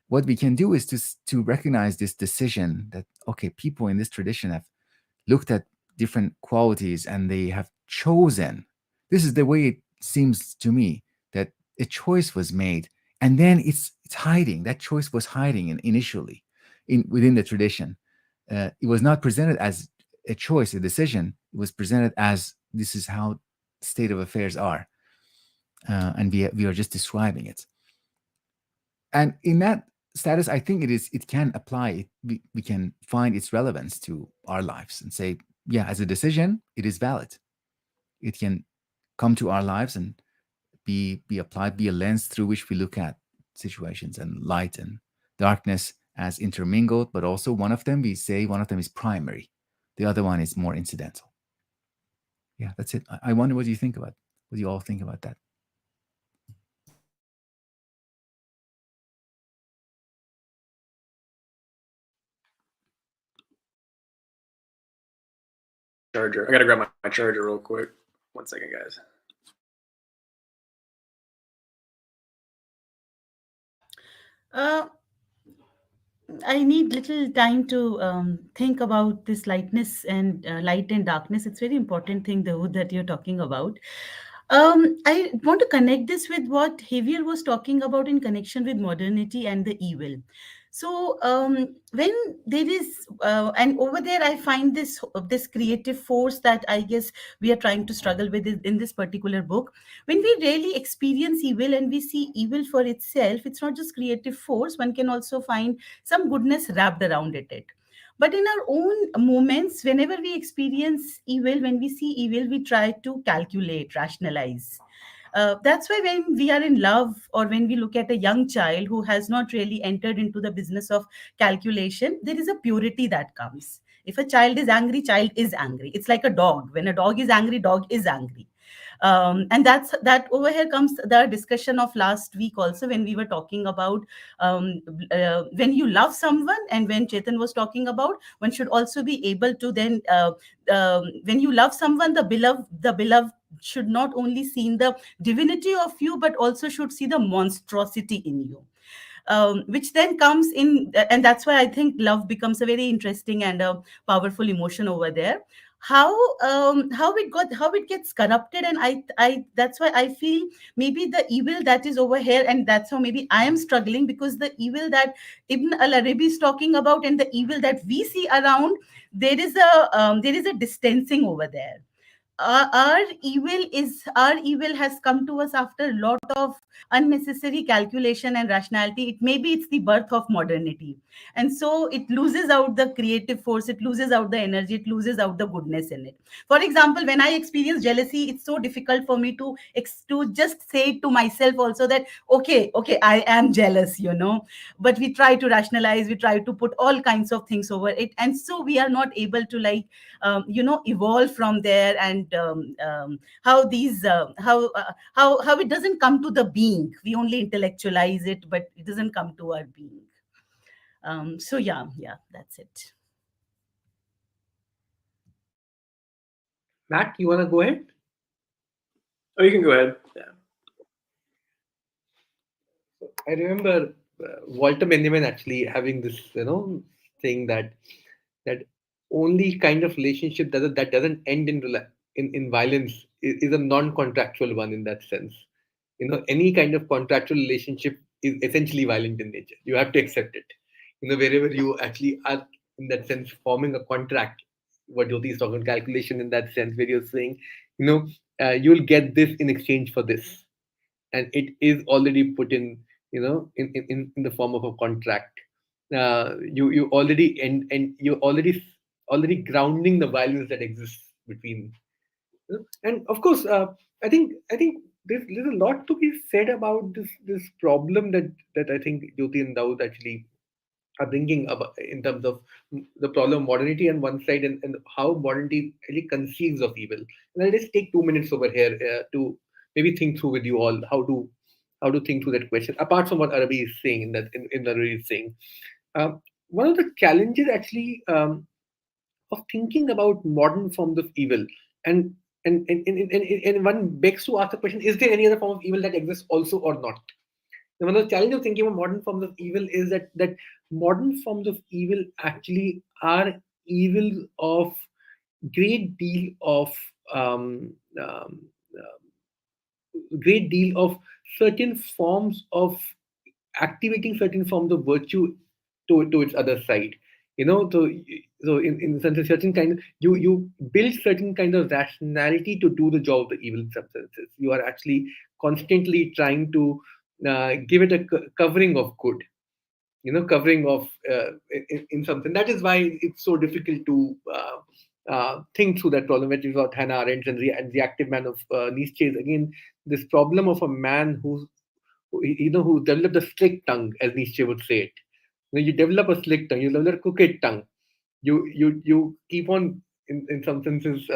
what we can do is to recognize this decision that, okay, people in this tradition have looked at different qualities and they have chosen. This is the way it seems to me, that a choice was made, and then it's hiding. That choice was hiding initially within the tradition. It was not presented as a choice, a decision. It was presented as, this is how state of affairs are, and we are just describing it. And in that status, I think it can apply. We can find its relevance to our lives and say, yeah, as a decision, it is valid. It can come to our lives and be applied, be a lens through which we look at situations, and light and darkness as intermingled, but also one of them is primary. The other one is more incidental. Yeah, that's it. I wonder what you think about, what you all think about that. Charger. I gotta grab my charger real quick. 1 second, guys. I need little time to think about this lightness and light and darkness. It's very important thing, though, that you're talking about. I want to connect this with what Javier was talking about in connection with modernity and the evil. So when there is, and over there, I find this creative force that I guess we are trying to struggle with in this particular book. When we really experience evil and we see evil for itself, it's not just creative force. One can also find some goodness wrapped around it. But in our own moments, whenever we experience evil, when we see evil, we try to calculate, rationalize. That's why when we are in love, or when we look at a young child who has not really entered into the business of calculation, there is a purity that comes. If a child is angry, child is angry. It's like a dog. When a dog is angry, dog is angry. And that over here comes the discussion of last week also, when we were talking about when you love someone, and when Chetan was talking about, one should also be able to then when you love someone, the beloved should not only see in the divinity of you, but also should see the monstrosity in you. Which then comes in, and that's why I think love becomes a very interesting and a powerful emotion over there. How it gets corrupted, and I that's why I feel maybe the evil that is over here, and that's how maybe I am struggling, because the evil that Ibn al-Arabi is talking about and the evil that we see around, there is a distancing over there. Our evil has come to us after a lot of unnecessary calculation and rationality. It's the birth of modernity, and so it loses out the creative force, it loses out the energy, it loses out the goodness in it. For example, when I experience jealousy, it's so difficult for me to just say to myself also that okay, I am jealous, but we try to rationalize, we try to put all kinds of things over it, and so we are not able to evolve from there. And how these how it doesn't come to the being, we only intellectualize it, but it doesn't come to our being. So yeah, that's it. Matt, you want to go ahead? Oh, you can go ahead. Yeah. I remember Walter Benjamin actually having this, saying that only kind of relationship that doesn't end in violence is a non-contractual one in that sense. Any kind of contractual relationship is essentially violent in nature. You have to accept it. Wherever you actually are in that sense forming a contract, what Jyoti is talking calculation in that sense, where you're saying, you'll get this in exchange for this, and it is already put in, in the form of a contract. You already and you already grounding the values that exist between. And of course, I think there's a lot to be said about this problem that I think Jyoti and Daud actually are thinking about in terms of the problem of modernity on one side, and how modernity really conceives of evil. And I'll just take 2 minutes over here to maybe think through with you all how to think through that question. Apart from what Arabi is saying, in Arabi is saying, one of the challenges actually of thinking about modern forms of evil, and and one begs to ask the question: is there any other form of evil that exists also or not? Now, one of the challenge of thinking about modern forms of evil is that modern forms of evil actually are evils of great deal of um, um, great deal of certain forms of activating certain forms of virtue to its other side. So in certain kind, you build certain kind of rationality to do the job of the evil substances. You are actually constantly trying to give it a covering of good, covering of in something. That is why it's so difficult to think through that problem, which is what Hannah Arendt and the active man of Nietzsche is again this problem of a man who developed a slick tongue, as Nietzsche would say it. You develop a slick tongue, you develop a crooked tongue. You keep on in some senses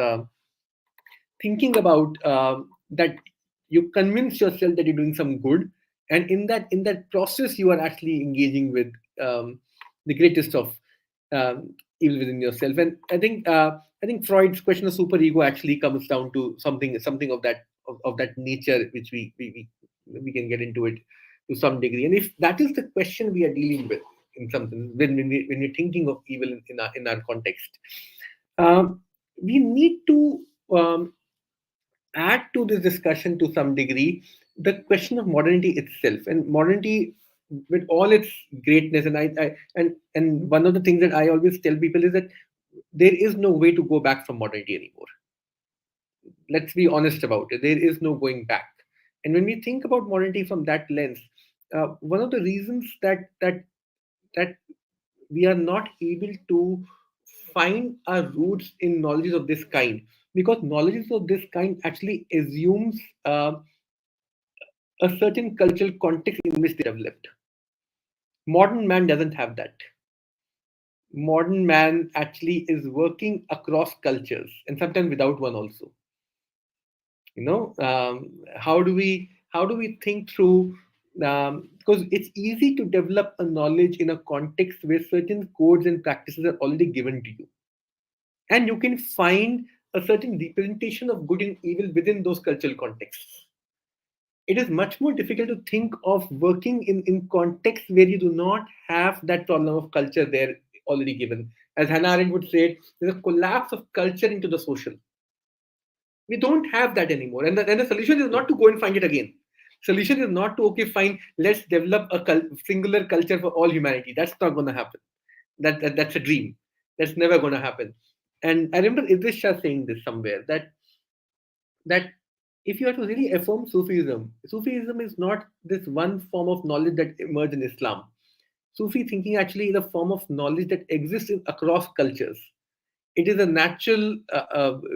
thinking about that. You convince yourself that you're doing some good, and in that process you are actually engaging with the greatest of evil within yourself. And I think Freud's question of superego actually comes down to something of that nature, which we can get into it to some degree. And if that is the question we are dealing with in something, when we're thinking of evil in our context, we need to add to this discussion to some degree the question of modernity itself, and modernity with all its greatness. And one of the things that I always tell people is that there is no way to go back from modernity anymore. Let's be honest about it. There is no going back. And when we think about modernity from that lens, one of the reasons that we are not able to find our roots in knowledge of this kind, because knowledge of this kind actually assumes a certain cultural context in which they developed. Modern man doesn't have that. Modern man actually is working across cultures, and sometimes without one also. How do we think through, because it's easy to develop a knowledge in a context where certain codes and practices are already given to you, and you can find a certain representation of good and evil within those cultural contexts. It is much more difficult to think of working in contexts where you do not have that problem of culture there already given. As Hannah Arendt would say, there's a collapse of culture into the social. We don't have that anymore. And the solution is not to go and find it again. Solution is not to, okay, fine, let's develop a singular culture for all humanity. That's not going to happen. That's a dream. That's never going to happen. And I remember Idris Shah saying this somewhere, that if you are to really affirm Sufism is not this one form of knowledge that emerged in Islam. Sufi thinking actually is a form of knowledge that exists across cultures. It is a natural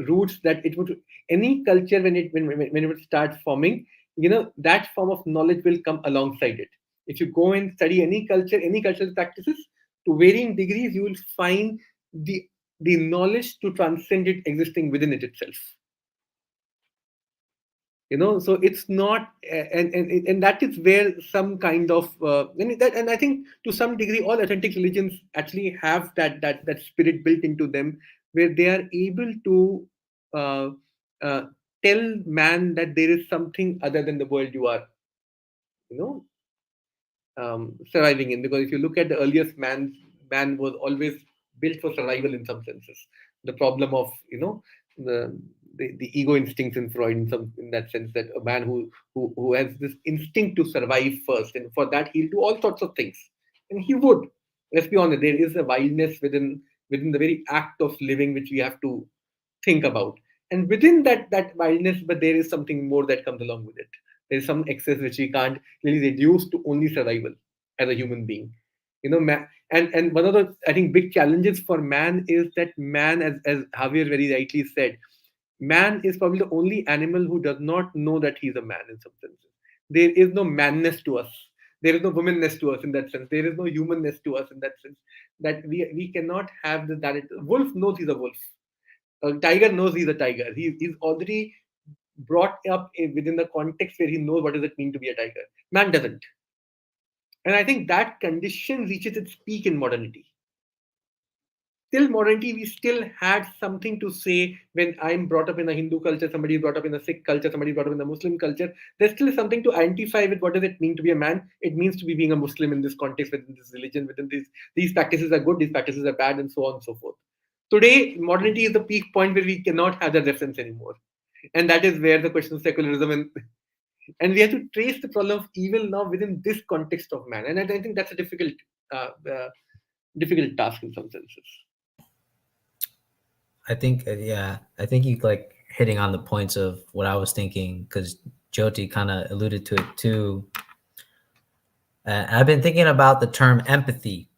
roots that it would, any culture when it would start forming, that form of knowledge will come alongside it. If you go and study any culture, any cultural practices to varying degrees, you will find the knowledge to transcend it existing within it itself. So it's not, and that is where some kind of and I think to some degree all authentic religions actually have that spirit built into them, where they are able to tell man that there is something other than the world you are, you know, surviving in. Because if you look at the earliest man was always built for survival in some senses. The problem of, the the ego instincts in Freud, in that sense, that a man who has this instinct to survive first, and for that he'll do all sorts of things, and he would. Let's be honest, there is a wildness within the very act of living which we have to think about, and within that wildness, but there is something more that comes along with it. There is some excess which we can't really reduce to only survival as a human being. And one of the, I think, big challenges for man is that man, as Javier very rightly said, man is probably the only animal who does not know that he's a man in some senses. There is no manness to us. There is no womanness to us in that sense. There is no humanness to us in that sense. That we cannot have this. That wolf knows he's a wolf. A tiger knows he's a tiger. He's already brought up within the context where he knows what does it mean to be a tiger. Man doesn't. And I think that condition reaches its peak in modernity. Till modernity, we still had something to say. When I'm brought up in a Hindu culture, somebody brought up in a Sikh culture, somebody brought up in a Muslim culture, there's still something to identify with. What does it mean to be a man? It means to be being a Muslim in this context, within this religion, within these practices are good, these practices are bad, and so on and so forth. Today, modernity is the peak point where we cannot have that reference anymore. And that is where the question of secularism and we have to trace the problem of evil now within this context of man. And I think that's a difficult task in some senses. I think, I think you like hitting on the points of what I was thinking, because Jyoti kind of alluded to it too. I've been thinking about the term empathy,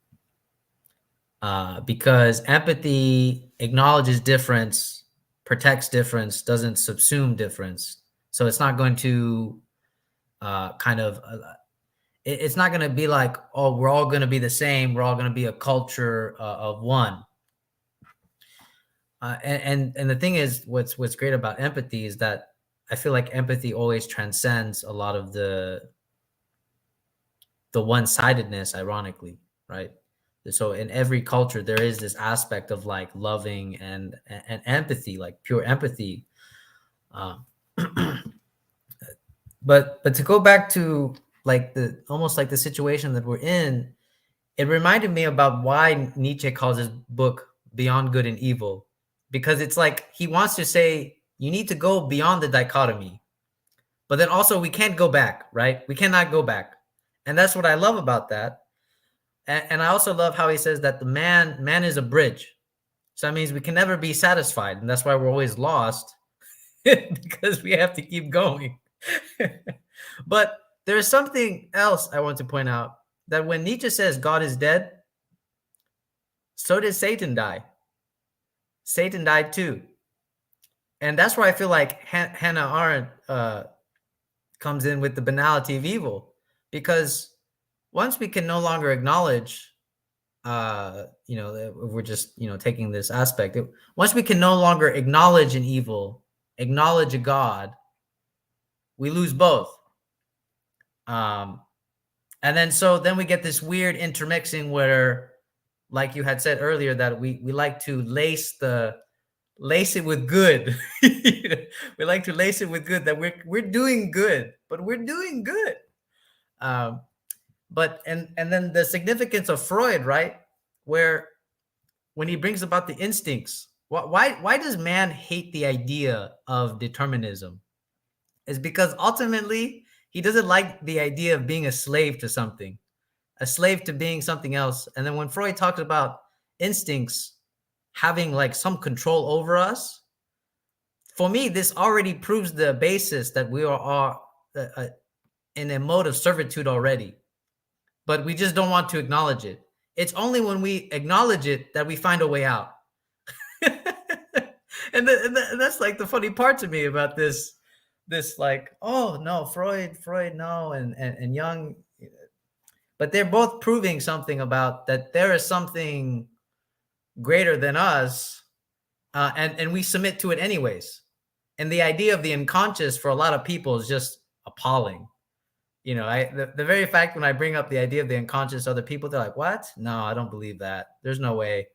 because empathy acknowledges difference, protects difference, doesn't subsume difference. So it's not going to it's not going to be like, oh, we're all going to be the same. We're all going to be a culture of one. And the thing is, what's great about empathy is that I feel like empathy always transcends a lot of the one-sidedness, ironically, right? So in every culture, there is this aspect of like loving and empathy, like pure empathy. But to go back to like almost like the situation that we're in, it reminded me about why Nietzsche calls his book Beyond Good and Evil, because it's like he wants to say you need to go beyond the dichotomy, but then also we can't go back, right? We cannot go back. And that's what I love about that. And I also love how he says that the man is a bridge. So that means we can never be satisfied. And that's why we're always lost, because we have to keep going. But there's something else I want to point out, that when Nietzsche says God is dead, so did Satan die. Satan died too. And that's where I feel like Hannah Arendt comes in with the banality of evil, because once we can no longer acknowledge, we're just, taking this aspect. Once we can no longer acknowledge an evil, acknowledge a God, we lose both. And then we get this weird intermixing where, like you had said earlier, that we like to lace it with good. We like to lace it with good, that we're doing good, but we're doing good. But then the significance of Freud, right? Where when he brings about the instincts, why does man hate the idea of determinism? Is because ultimately he doesn't like the idea of being a slave to something, a slave to being something else. And then when Freud talks about instincts having like some control over us, for me, this already proves the basis that we are in a mode of servitude already, but we just don't want to acknowledge it. It's only when we acknowledge it that we find a way out. and that's like the funny part to me about this like, oh no, Freud no, and Jung, but they're both proving something about that there is something greater than us, and we submit to it anyways. And the idea of the unconscious for a lot of people is just appalling. The very fact when I bring up the idea of the unconscious, other people, they're like, what? No, I don't believe that. There's no way.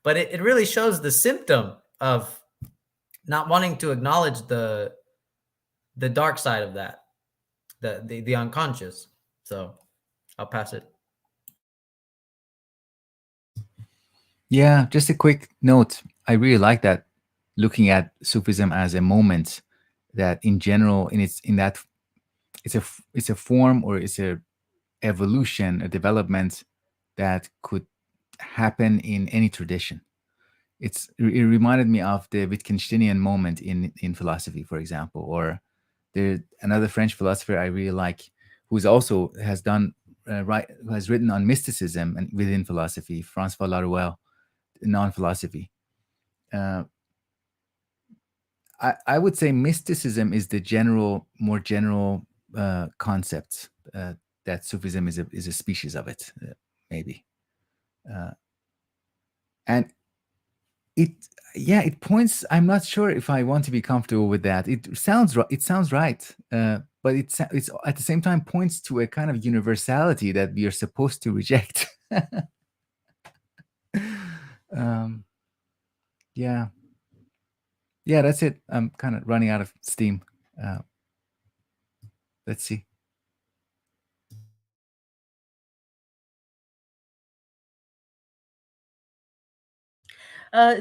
But it really shows the symptom of not wanting to acknowledge the dark side of that, the unconscious. So I'll pass it. Yeah, just a quick note. I really like that, looking at Sufism as a moment that, in general, it's a form, or it's a evolution, a development that could happen in any tradition. It reminded me of the Wittgensteinian moment in philosophy, for example, or another French philosopher I really like, who's also has done who has written on mysticism and within philosophy, Francois Laruelle, non-philosophy. I would say mysticism is the more general concept that Sufism is a species of it, maybe, and it points. I'm not sure if I want to be comfortable with that. It sounds right, but it's at the same time points to a kind of universality that we are supposed to reject. Yeah, that's it. I'm kind of running out of steam. Let's see.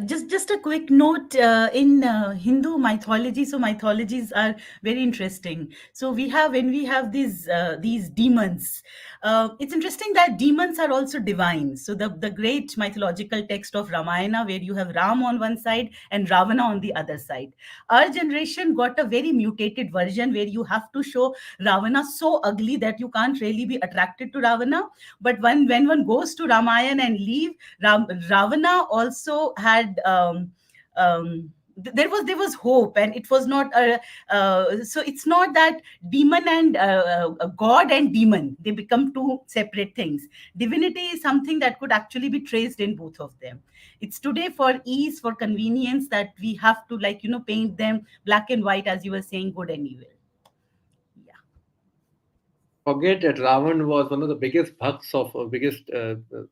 Just a quick note, in Hindu mythology. So mythologies are very interesting. So when we have these demons, it's interesting that demons are also divine. So the great mythological text of Ramayana, where you have Ram on one side and Ravana on the other side. Our generation got a very mutated version where you have to show Ravana so ugly that you can't really be attracted to Ravana. But when one goes to Ramayana and leave, Ravana also had there was hope, and it was not so it's not that demon and god and demon, they become two separate things. Divinity is something that could actually be traced in both of them. It's today, for ease, for convenience, that we have to paint them black and white, as you were saying, good and evil. Yeah. Forget that Ravan was one of the biggest bhakts of biggest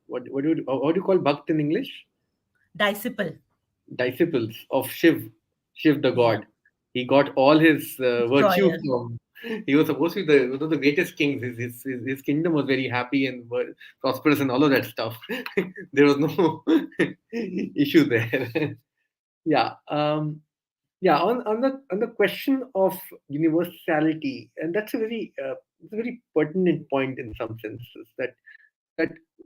what do you call bhakt in English? Disciple. Disciples of Shiv the Yeah. god. He got all his virtue Destroyer. from. He was supposed to be one of the greatest kings. His kingdom was very happy and prosperous and all of that stuff. There was no issue there. Yeah. On the question of universality, and that's a very pertinent point in some senses. That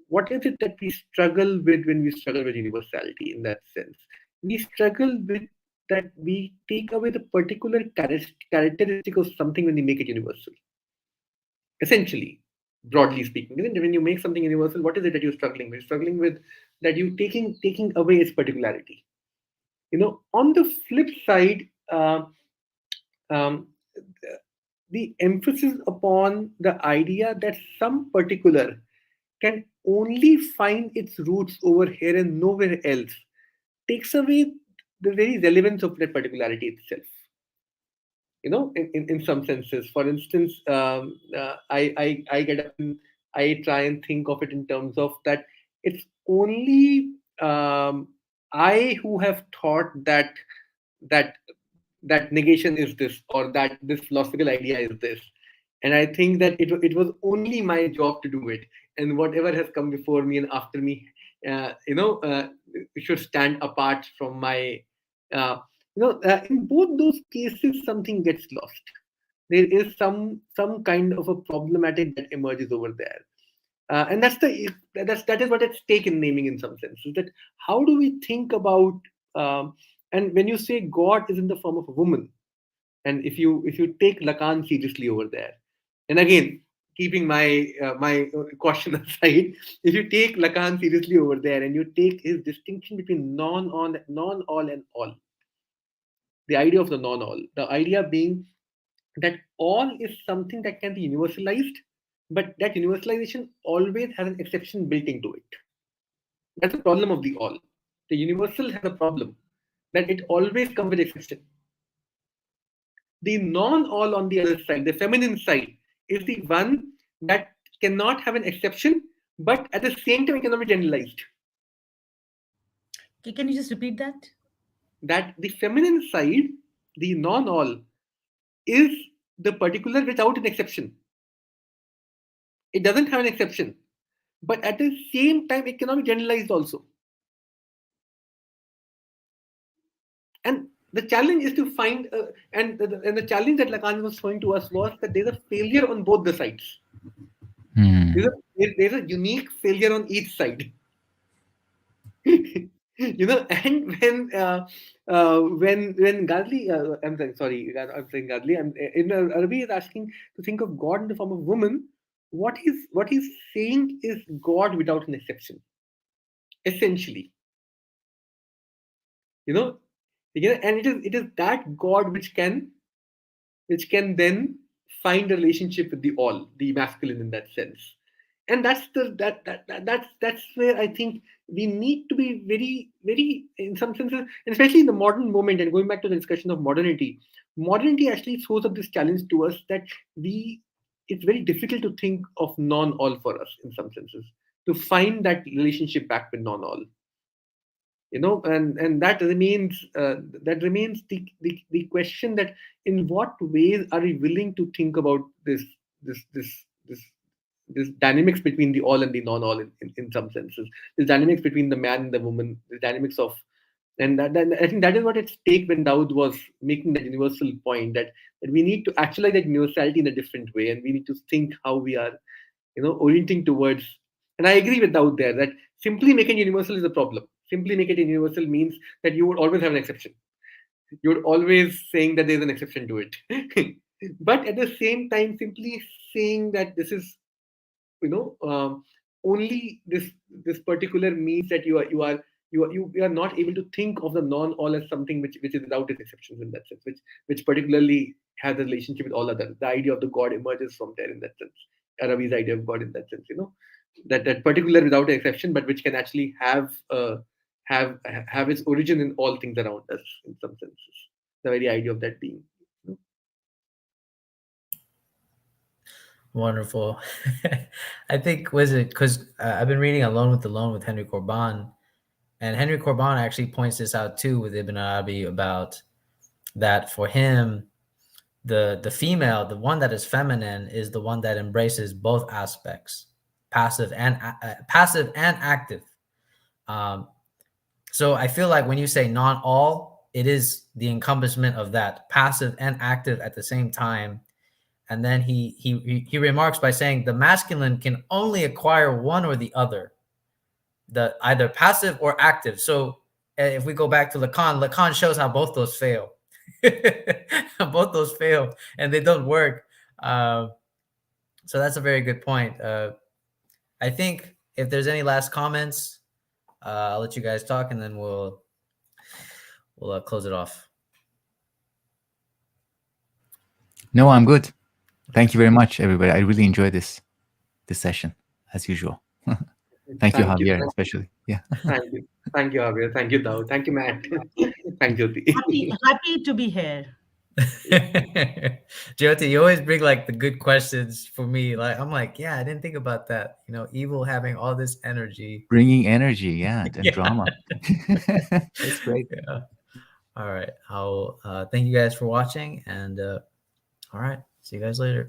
what is it that we struggle with when we struggle with universality? In that sense, we struggle with that we take away the particular characteristic of something when we make it universal. Essentially, broadly speaking, isn't it? When you make something universal, what is it that you're struggling with? Struggling with that you taking away its particularity. On the flip side, um, the emphasis upon the idea that some particular can only find its roots over here and nowhere else takes away the very relevance of that particularity itself. In some senses. For instance, I get up and I try and think of it in terms of that it's only I who have thought that that negation is this, or that this philosophical idea is this. And I think that it was only my job to do it. And whatever has come before me and after me, should stand apart from my in both those cases, something gets lost. There is some kind of a problematic that emerges over there, and that is what at stake in naming, in some sense. Is that how do we think about? And when you say God is in the form of a woman, and if you take Lacan seriously over there, and again, keeping my caution aside, if you take Lacan seriously over there, and you take his distinction between non-all, and all. The idea of the non-all, the idea being that all is something that can be universalized, but that universalization always has an exception built into it. That's the problem of the all. The universal has a problem that it always comes with exception. The non-all, on the other side, the feminine side, is the one that cannot have an exception, but at the same time it cannot be generalized. Can you just repeat that? That the feminine side, the non-all, is the particular without an exception. It doesn't have an exception. But at the same time, it cannot be generalized also. And the challenge is to find, and the challenge that Lacan was showing to us was that there's a failure on both the sides. There's a unique failure on each side. And when Gadli, I'm saying Gadli, in Arabi is asking to think of God in the form of woman. What he's saying is God without an exception, essentially. And it is that God which can then find a relationship with the all, the masculine in that sense. And that's where I think we need to be very, very, in some senses, and especially in the modern moment, and going back to the discussion of modernity actually throws up this challenge to us that it's very difficult to think of non-all for us in some senses, to find that relationship back with non-all. And that remains the question, that in what ways are we willing to think about this dynamics between the all and the non-all in some senses, this dynamics between the man and the woman, the dynamics of, and that I think that is what at stake when Daud was making that universal point, that we need to actualize that universality in a different way, and we need to think how we are, orienting towards. And I agree with Daud there that simply making universal is a problem. Simply make it universal means that you would always have an exception. You would always saying that there's an exception to it. But at the same time, simply saying that this is, only this particular means that you are not able to think of the non-all as something which is without its exceptions in that sense, which particularly has a relationship with all others. The idea of the God emerges from there in that sense. Arabi's idea of God in that sense, that particular without an exception, but which can actually have its origin in all things around us in some senses. The very idea of that being. Wonderful. I think, was it because I've been reading Alone with the Lone with Henry Corbin, and Henry Corbin actually points this out too with Ibn Arabi, about that for him, the female, the one that is feminine, is the one that embraces both aspects, passive and active. So I feel like when you say non-all, it is the encompassment of that, passive and active at the same time. And then he remarks by saying the masculine can only acquire one or the other, the either passive or active. So if we go back to Lacan shows how both those fail. Both those fail and they don't work. So that's a very good point. I think if there's any last comments, I'll let you guys talk, and then we'll close it off. No, I'm good. Thank you very much, everybody. I really enjoyed this session, as usual. Thank you, Javier, especially. Yeah. Thank you, Javier. Thank you, Daud. Thank you, Matt. Thank you. Happy to be here. Jyoti, you always bring like the good questions for me. Like I'm like, yeah, I didn't think about that. Evil having all this energy, bringing energy, yeah, and drama. That's great. Yeah. All right, I'll thank you guys for watching, and all right, see you guys later.